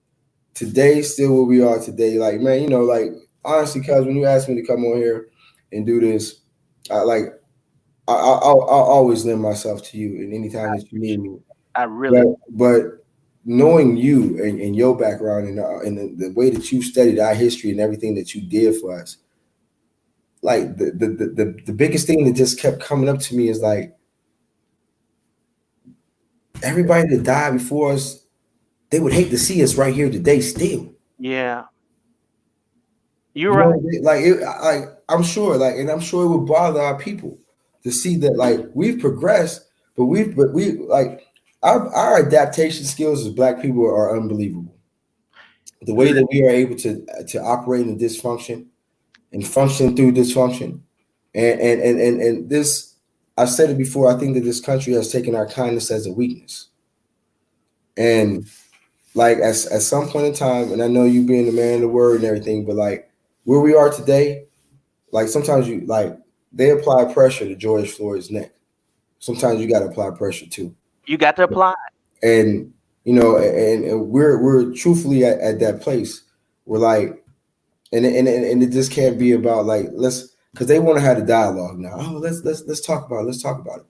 Today, still where we are today. Like, man, you know, like honestly, cuz when you asked me to come on here and do this, I'll always lend myself to you. And anytime that you need me, I really. But knowing you and your background and the way that you studied our history and everything that you did for us, like the biggest thing that just kept coming up to me is like everybody that died before us, they would hate to see us right here today still. Yeah. You're right. Like I'm sure, and I'm sure it would bother our people to see that like we've progressed, but we like our adaptation skills as Black people are unbelievable. The way that we are able to operate in dysfunction and function through dysfunction, and this, I've said it before. I think that this country has taken our kindness as a weakness, and like at some point in time, and I know you being the man of the word and everything, but like where we are today, like sometimes you like they apply pressure to George Floyd's neck. Sometimes you got to apply pressure too. You got to apply. And you know, and we're truthfully at that place. We're like, and it just can't be about like because they want to have a dialogue now. Oh, let's talk about it.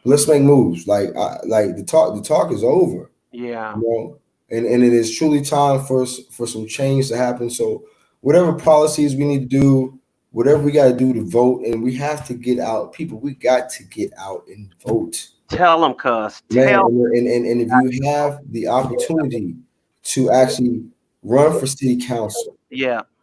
Let's make moves. Like the talk is over. Yeah. You know, and it is truly time for some change to happen. So whatever policies we need to do, whatever we got to do to vote, and we have to get out. People, we got to get out and vote. Tell them, cuz. And if you have the opportunity to actually run for city council,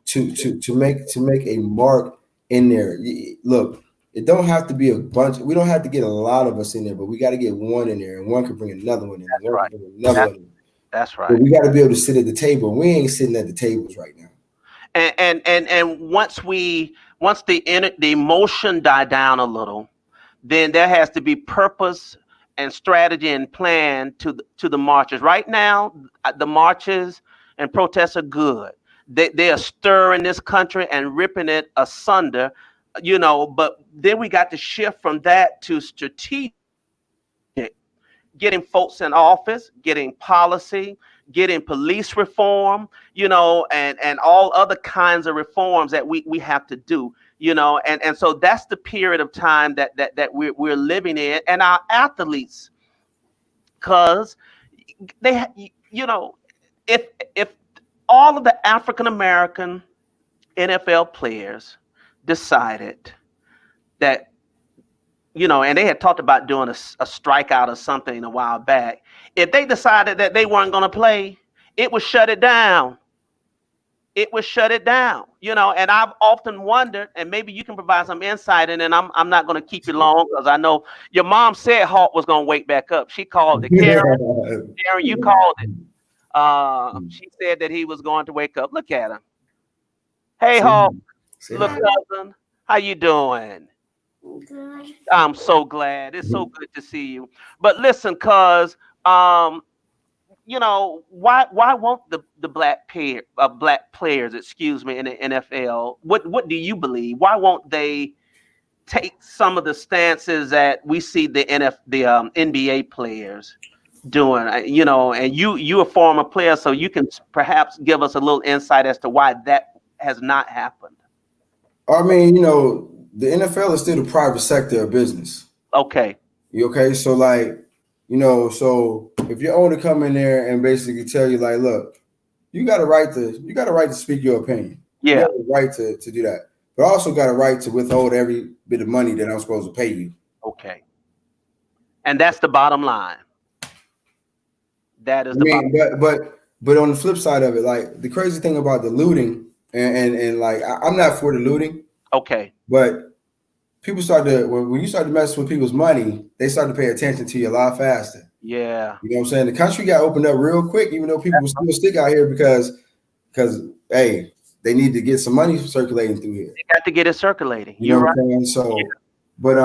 to make a mark in there. Look, it don't have to be a bunch. We don't have to get a lot of us in there, but we got to get one in there, and one can bring another one in. That's right. That's right. But we got to be able to sit at the table. We ain't sitting at the tables right now. And once the emotion die down a little, then there has to be purpose and strategy and plan to the marches. Right now, the marches and protests are good. They are stirring this country and ripping it asunder, you know. But then we got to shift from that to strategic. getting folks in office, getting policy, getting police reform, and all other kinds of reforms that we have to do, and so that's the period of time that we're living in, and our athletes, because they, if all of the African American NFL players decided that, and they had talked about doing a strikeout or something a while back. If they decided that they weren't going to play, it would shut it down. It would shut it down, and I've often wondered, and maybe you can provide some insight, and then I'm not going to keep you long, because I know your mom said Hawk was going to wake back up. She called it. Karen, you called it. She said that he was going to wake up. Look at him. Hey, Hawk. Look, cousin. How you doing? Good. I'm so glad. It's so good to see you. But listen, cuz why won't the black players, excuse me, in the NFL, what do you believe? Why won't they take some of the stances that we see the NBA players doing? And you a former player, so you can perhaps give us a little insight as to why that has not happened. I mean, the NFL is still the private sector of business. Okay. You okay? So so if your owner come in there and basically tell you like, look, you got a right to speak your opinion. Yeah. You got a right to do that. But also got a right to withhold every bit of money that I'm supposed to pay you. Okay. And that's the bottom line. That is bottom line. But on the flip side of it, like the crazy thing about the looting and like I'm not for the looting. Okay. But people when you start to mess with people's money, they start to pay attention to you a lot faster. Yeah. You know what I'm saying? The country got opened up real quick, even though people still stick out here because hey, they need to get some money circulating through here. They got to get it circulating. You're right. So, but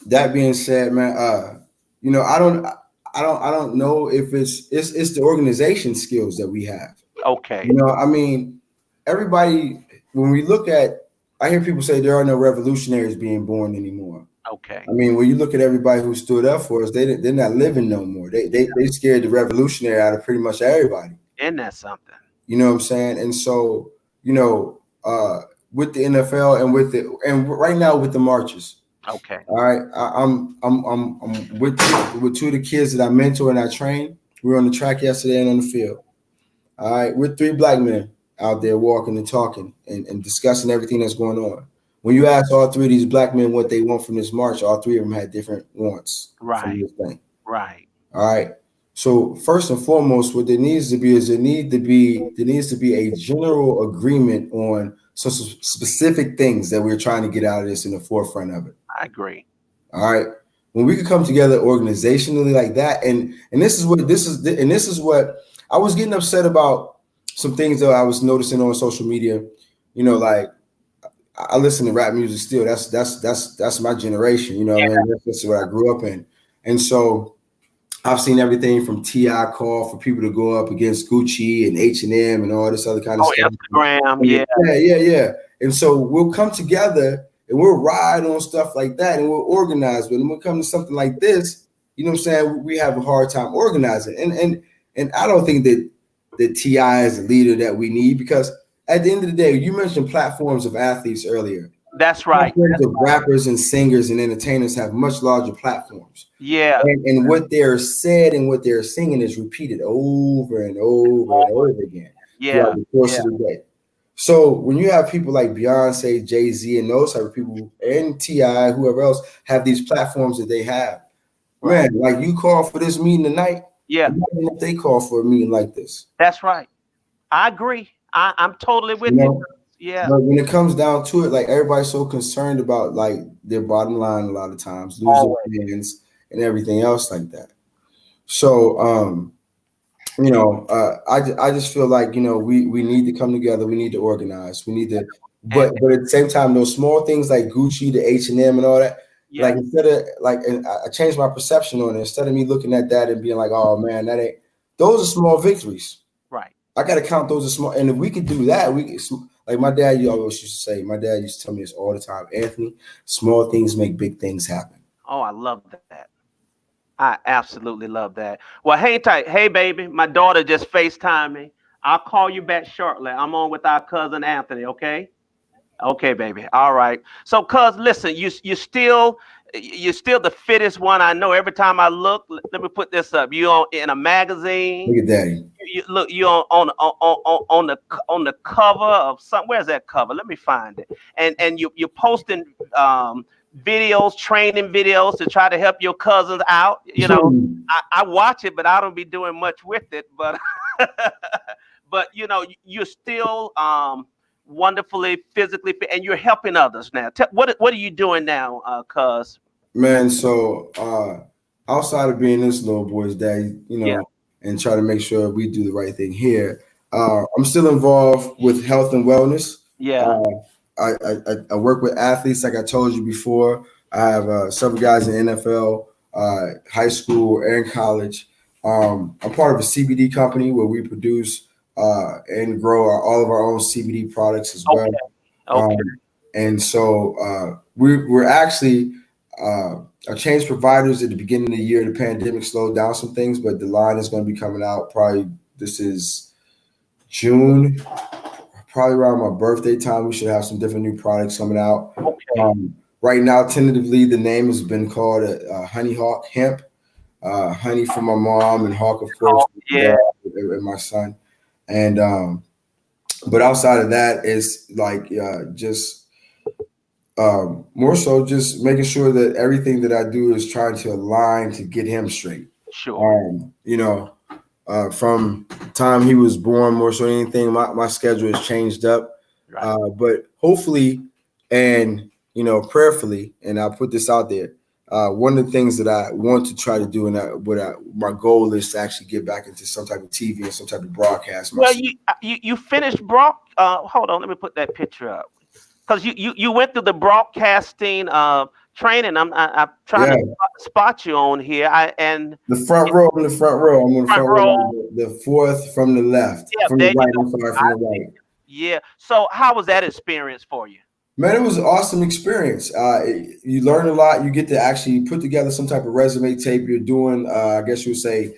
that being said, man, I don't know if it's the organization skills that we have. Okay. I mean, everybody, when we look at, I hear people say there are no revolutionaries being born anymore. Okay. I mean, when you look at everybody who stood up for us, they're not living no more. They scared the revolutionary out of pretty much everybody. Isn't that something? You know what I'm saying? And so, with the NFL and right now with the marches. Okay. All right. I'm with two of the kids that I mentor and I train. We were on the track yesterday and on the field. All right. We're 3 black men out there walking and talking and discussing everything that's going on. When you ask all 3 of these black men what they want from this march, all 3 of them had different wants. Right. From this thing. Right. All right. So first and foremost, what there needs to be is there needs to be a general agreement on some specific things that we're trying to get out of this in the forefront of it. I agree. All right. When we could come together organizationally like that, and this is what I was getting upset about. Some things that I was noticing on social media, like I listen to rap music still. That's my generation. What I mean? That's what I grew up in. And so I've seen everything from T.I. call for people to go up against Gucci and H&M and all this other kind of stuff. Instagram, yeah. And so we'll come together and we'll ride on stuff like that and we'll organize. But when it comes to something like this, you know what I'm saying? We have a hard time organizing. And I don't think that T.I. is the leader that we need, because at the end of the day, you mentioned platforms of athletes earlier. That's right. The rappers and singers and entertainers have much larger platforms. Yeah. And what they're said and what they're singing is repeated over and over and over again throughout the course of the day. So when you have people like Beyonce, Jay-Z, and those type of people, and T.I., whoever else, have these platforms that they have, man, like you call for this meeting tonight. Yeah. Imagine if they call for a meeting like this. That's right. I agree. I'm totally with you. Yeah. But when it comes down to it, like everybody's so concerned about like their bottom line a lot of times, losing fans and everything else like that. So I just feel like, we need to come together, we need to organize, we need to but at the same time, those small things like Gucci, the H&M and all that. Yeah. Like instead of and I changed my perception on it. Instead of me looking at that and being like, oh man, those are small victories. Right. I got to count those as small. And if we could do that, like my dad always used to say, my dad used to tell me this all the time, Anthony, small things make big things happen. Oh, I love that. I absolutely love that. Well, hang tight. Hey, baby, my daughter just FaceTimed me. I'll call you back shortly. I'm on with our cousin Anthony, okay? Okay, baby. All right. So, cuz, listen, you're still the fittest one I know. Every time I look, let me put this up. You on in a magazine. Look at Daddy. You look. You on the cover of some. Where's that cover? Let me find it. And you're posting videos, training videos to try to help your cousins out. You know, I watch it, but I don't be doing much with it. But but you know, you're still wonderfully physically fit, and you're helping others now. What are you doing now, cuz? Man, so outside of being this little boy's dad, Yeah. and try to make sure we do the right thing here, I'm still involved with health and wellness. Yeah. Uh, I work with athletes, like I told you before. I have several guys in the NFL, high school, and college. I'm part of a CBD company where we produce and grow all of our own CBD products as well. Okay. And so we're actually I changed providers at the beginning of the year. The pandemic slowed down some things, but the line is going to be coming out probably. This is June, probably around my birthday time. We should have some different new products coming out. Okay. Right now, tentatively, the name has been called Honey Hawk Hemp. Honey for my mom, and Hawk, of course, Yeah. and my son. And but outside of that, it's like just more so just making sure that everything that I do is trying to align to get him straight. Sure. From time he was born, more so than anything, my schedule has changed up. Right. But hopefully, and prayerfully, and I'll put this out there. One of the things that I want to try to do, and my goal is to actually get back into some type of TV and some type of broadcast. Well, you finished hold on, let me put that picture up. Because you went through the broadcasting training. I'm trying to spot you on here. The front row. I'm on the front row. The fourth from the left. Yeah, from the right. I'm sorry, from the right. Yeah. So how was that experience for you? Man, it was an awesome experience. You learn a lot. You get to actually put together some type of resume tape. You're doing, I guess you would say,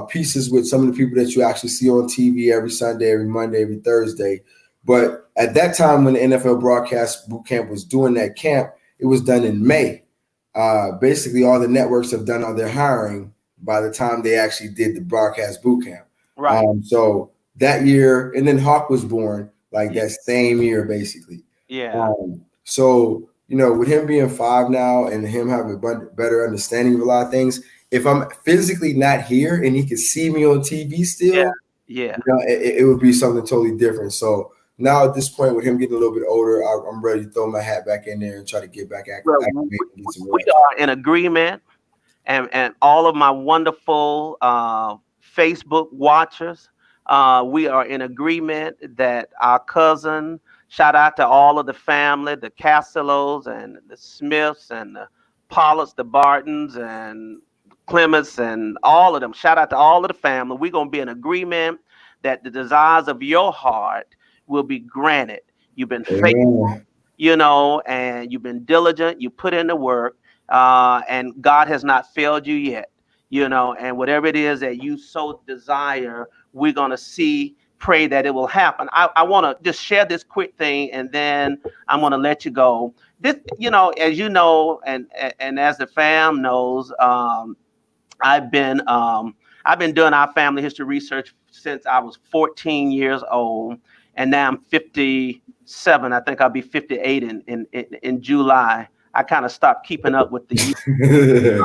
pieces with some of the people that you actually see on TV every Sunday, every Monday, every Thursday. But at that time, when the NFL Broadcast Boot Camp was doing that camp, it was done in May. Basically, all the networks have done all their hiring by the time they actually did the Broadcast Boot Camp. Right. So that year, and then Hawk was born like that same year, basically. Yeah. So, with him being 5 now and him having a better understanding of a lot of things, if I'm physically not here and he can see me on TV still, it would be something totally different. So now at this point, with him getting a little bit older, I'm ready to throw my hat back in there and try to get back active. We are in agreement, and all of my wonderful Facebook watchers, we are in agreement that our cousin, shout out to all of the family, the Castellos and the Smiths and the Pollards, the Bartons and Clements and all of them. Shout out to all of the family. We're going to be in agreement that the desires of your heart will be granted. You've been faithful, and you've been diligent. You put in the work, and God has not failed you yet, and whatever it is that you so desire, we're going to pray that it will happen. I want to just share this quick thing, and then I'm going to let you go. This, as you know, and as the fam knows, I've been doing our family history research since I was 14 years old, and now I'm 57. I think I'll be 58 in July. I kind of stopped keeping up with the years.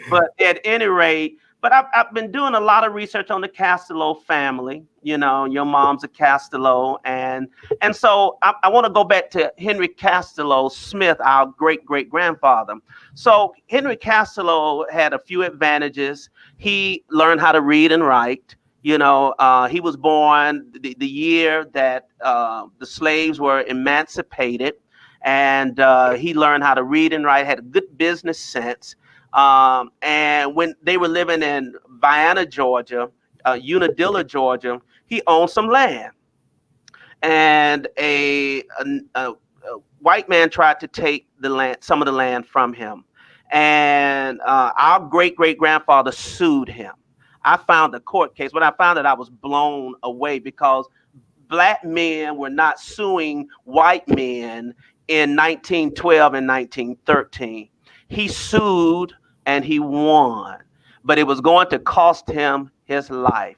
But at any rate, I've been doing a lot of research on the Castello family. Your mom's a Castello, and so I want to go back to Henry Castello Smith, our great grandfather. So Henry Castello had a few advantages. He learned how to read and write. He was born the year that the slaves were emancipated, and he learned how to read and write. Had a good business sense. And when they were living in Vienna, Georgia, Unadilla, Georgia, he owned some land, and a white man tried to take some of the land from him. and our great-great-grandfather sued him. I found a court case. When I found it, I was blown away because black men were not suing white men in 1912 and 1913. He sued and he won, but it was going to cost him his life.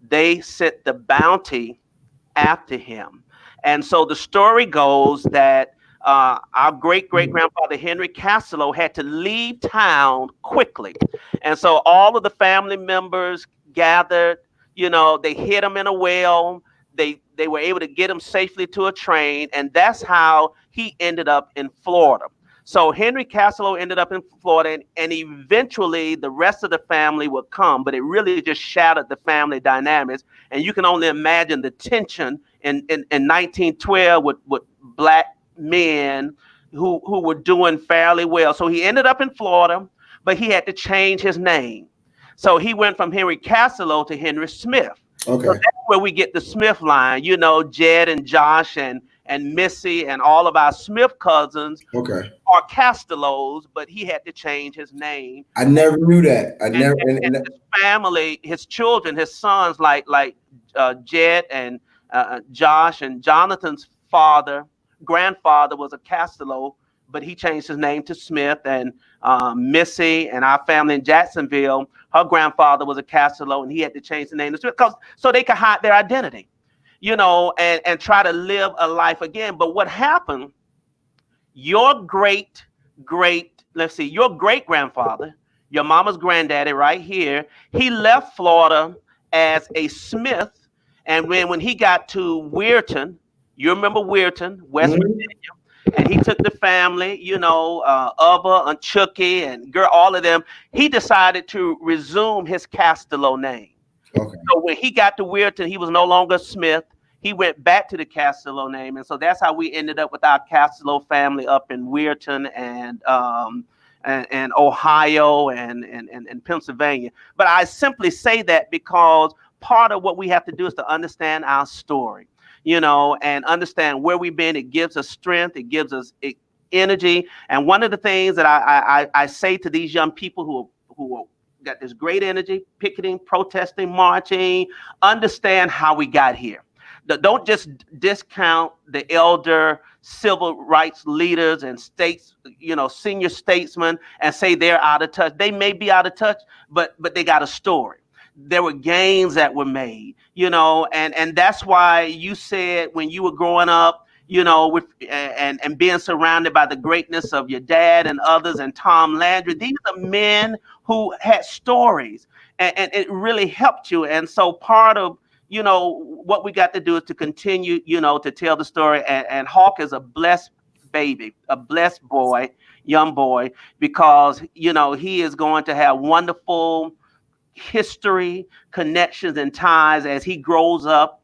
They sent the bounty after him. And so the story goes that our great-great-grandfather Henry Castelo had to leave town quickly. And so all of the family members gathered, they hid him in a well. They were able to get him safely to a train, and that's how he ended up in Florida. So Henry Castelo ended up in Florida, and eventually the rest of the family would come, but it really just shattered the family dynamics. And you can only imagine the tension in 1912 with black men who were doing fairly well. So he ended up in Florida, but he had to change his name. So he went from Henry Castelo to Henry Smith. Okay. So that's where we get the Smith line, Jed and Josh and Missy and all of our Smith cousins are Castelos, but he had to change his name. I never knew that. And his family, his children, his sons, like Jed and Josh and Jonathan's grandfather was a Castelo, but he changed his name to Smith. And Missy and our family in Jacksonville, her grandfather was a Castelo, and he had to change the name to Smith so they could hide their identity, and try to live a life again. But what happened, your great-grandfather, your mama's granddaddy right here, he left Florida as a Smith. And when he got to Weirton, you remember Weirton, West Virginia, and he took the family, Ubba and Chucky and girl, all of them. He decided to resume his Castelo name. Okay. So when he got to Weirton, he was no longer Smith. He went back to the Castelo name, and so that's how we ended up with our Castelo family up in Weirton and Ohio and Pennsylvania. But I simply say that because part of what we have to do is to understand our story, and understand where we've been. It gives us strength. It gives us energy. And one of the things that I say to these young people who got this great energy, picketing, protesting, marching, understand how we got here. Don't just discount the elder civil rights leaders and senior statesmen and say they're out of touch. They may be out of touch, but they got a story. There were gains that were made, and that's why you said when you were growing up, with and being surrounded by the greatness of your dad and others and Tom Landry, these are men who had stories, and it really helped you. And so part of what we got to do is to continue, to tell the story. And Hawk is a blessed baby, a blessed boy, young boy, because he is going to have wonderful history, connections, and ties as he grows up,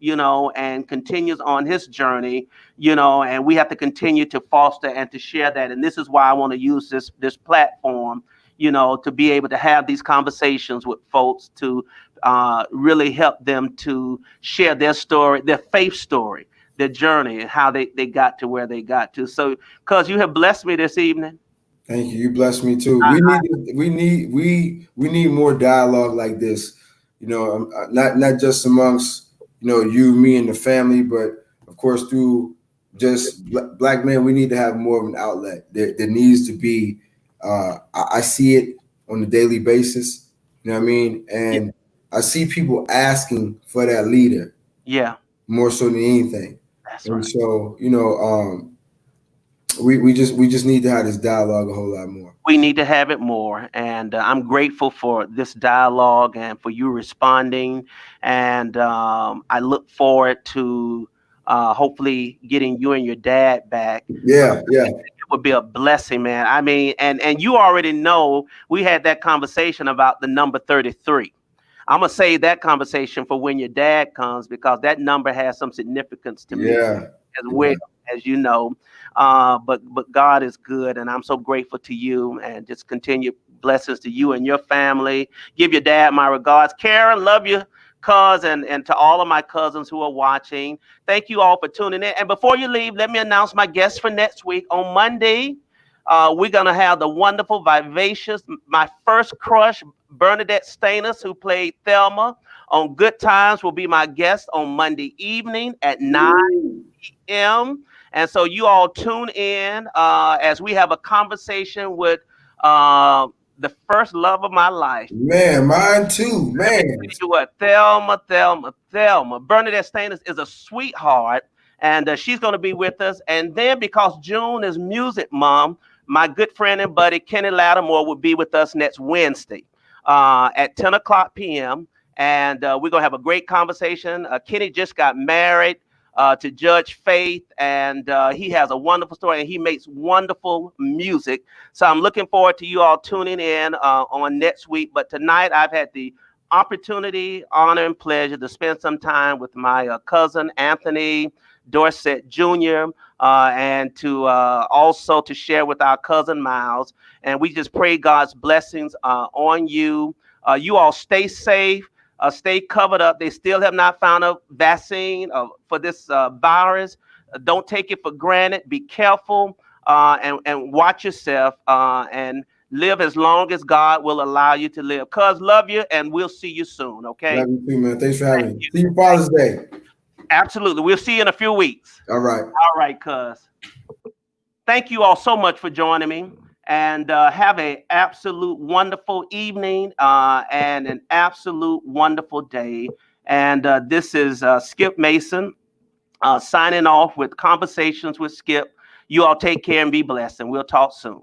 and continues on his journey, and we have to continue to foster and to share that. And this is why I want to use this platform, to be able to have these conversations with folks to really help them to share their story, their faith story, their journey, and how they got to where they got to. So, cuz you have blessed me this evening. Thank you. You blessed me too. We need more dialogue like this. Not just amongst you, me, and the family, but of course through just black men. We need to have more of an outlet. There needs to be. I see it on a daily basis. You know what I mean? And I see people asking for that leader. Yeah. More so than anything. That's and right. So we just need to have this dialogue a whole lot more. We need to have it more, and I'm grateful for this dialogue and for you responding. And I look forward to hopefully getting you and your dad back. Yeah. It would be a blessing, man. I mean, and you already know we had that conversation about the number 33. I'm gonna save that conversation for when your dad comes, because that number has some significance to me as well, as you know. But God is good, and I'm so grateful to you, and just continue blessings to you and your family. Give your dad my regards. Karen, love you, cuz, and to all of my cousins who are watching. Thank you all for tuning in. And before you leave, let me announce my guest for next week. On Monday, We're going to have the wonderful, vivacious, my first crush, Bernadette Stainus, who played Thelma on Good Times, will be my guest on Monday evening at 9 p.m. And so you all tune in as we have a conversation with the first love of my life. Man, mine too, man. You what, Thelma. Bernadette Stainus is a sweetheart, and she's going to be with us. And then because June is Music Month, my good friend and buddy Kenny Lattimore will be with us next Wednesday at 10 o'clock p.m. And we're going to have a great conversation. Kenny just got married to Judge Faith, and he has a wonderful story, and he makes wonderful music. So I'm looking forward to you all tuning in on next week. But tonight I've had the opportunity, honor, and pleasure to spend some time with my cousin Anthony Dorsett Jr. And to also to share with our cousin Miles. And we just pray God's blessings on you. You all stay safe. Stay covered up. They still have not found a vaccine for this virus. Don't take it for granted. Be careful and watch yourself and live as long as God will allow you to live. Cuz, love you, and we'll see you soon, okay? Love you too, man. Thanks for having me. See you Father's Day. Absolutely. We'll see you in a few weeks. All right. All right, cuz. Thank you all so much for joining me. And have an absolute wonderful evening and an absolute wonderful day. And this is Skip Mason signing off with Conversations with Skip. You all take care and be blessed, and we'll talk soon.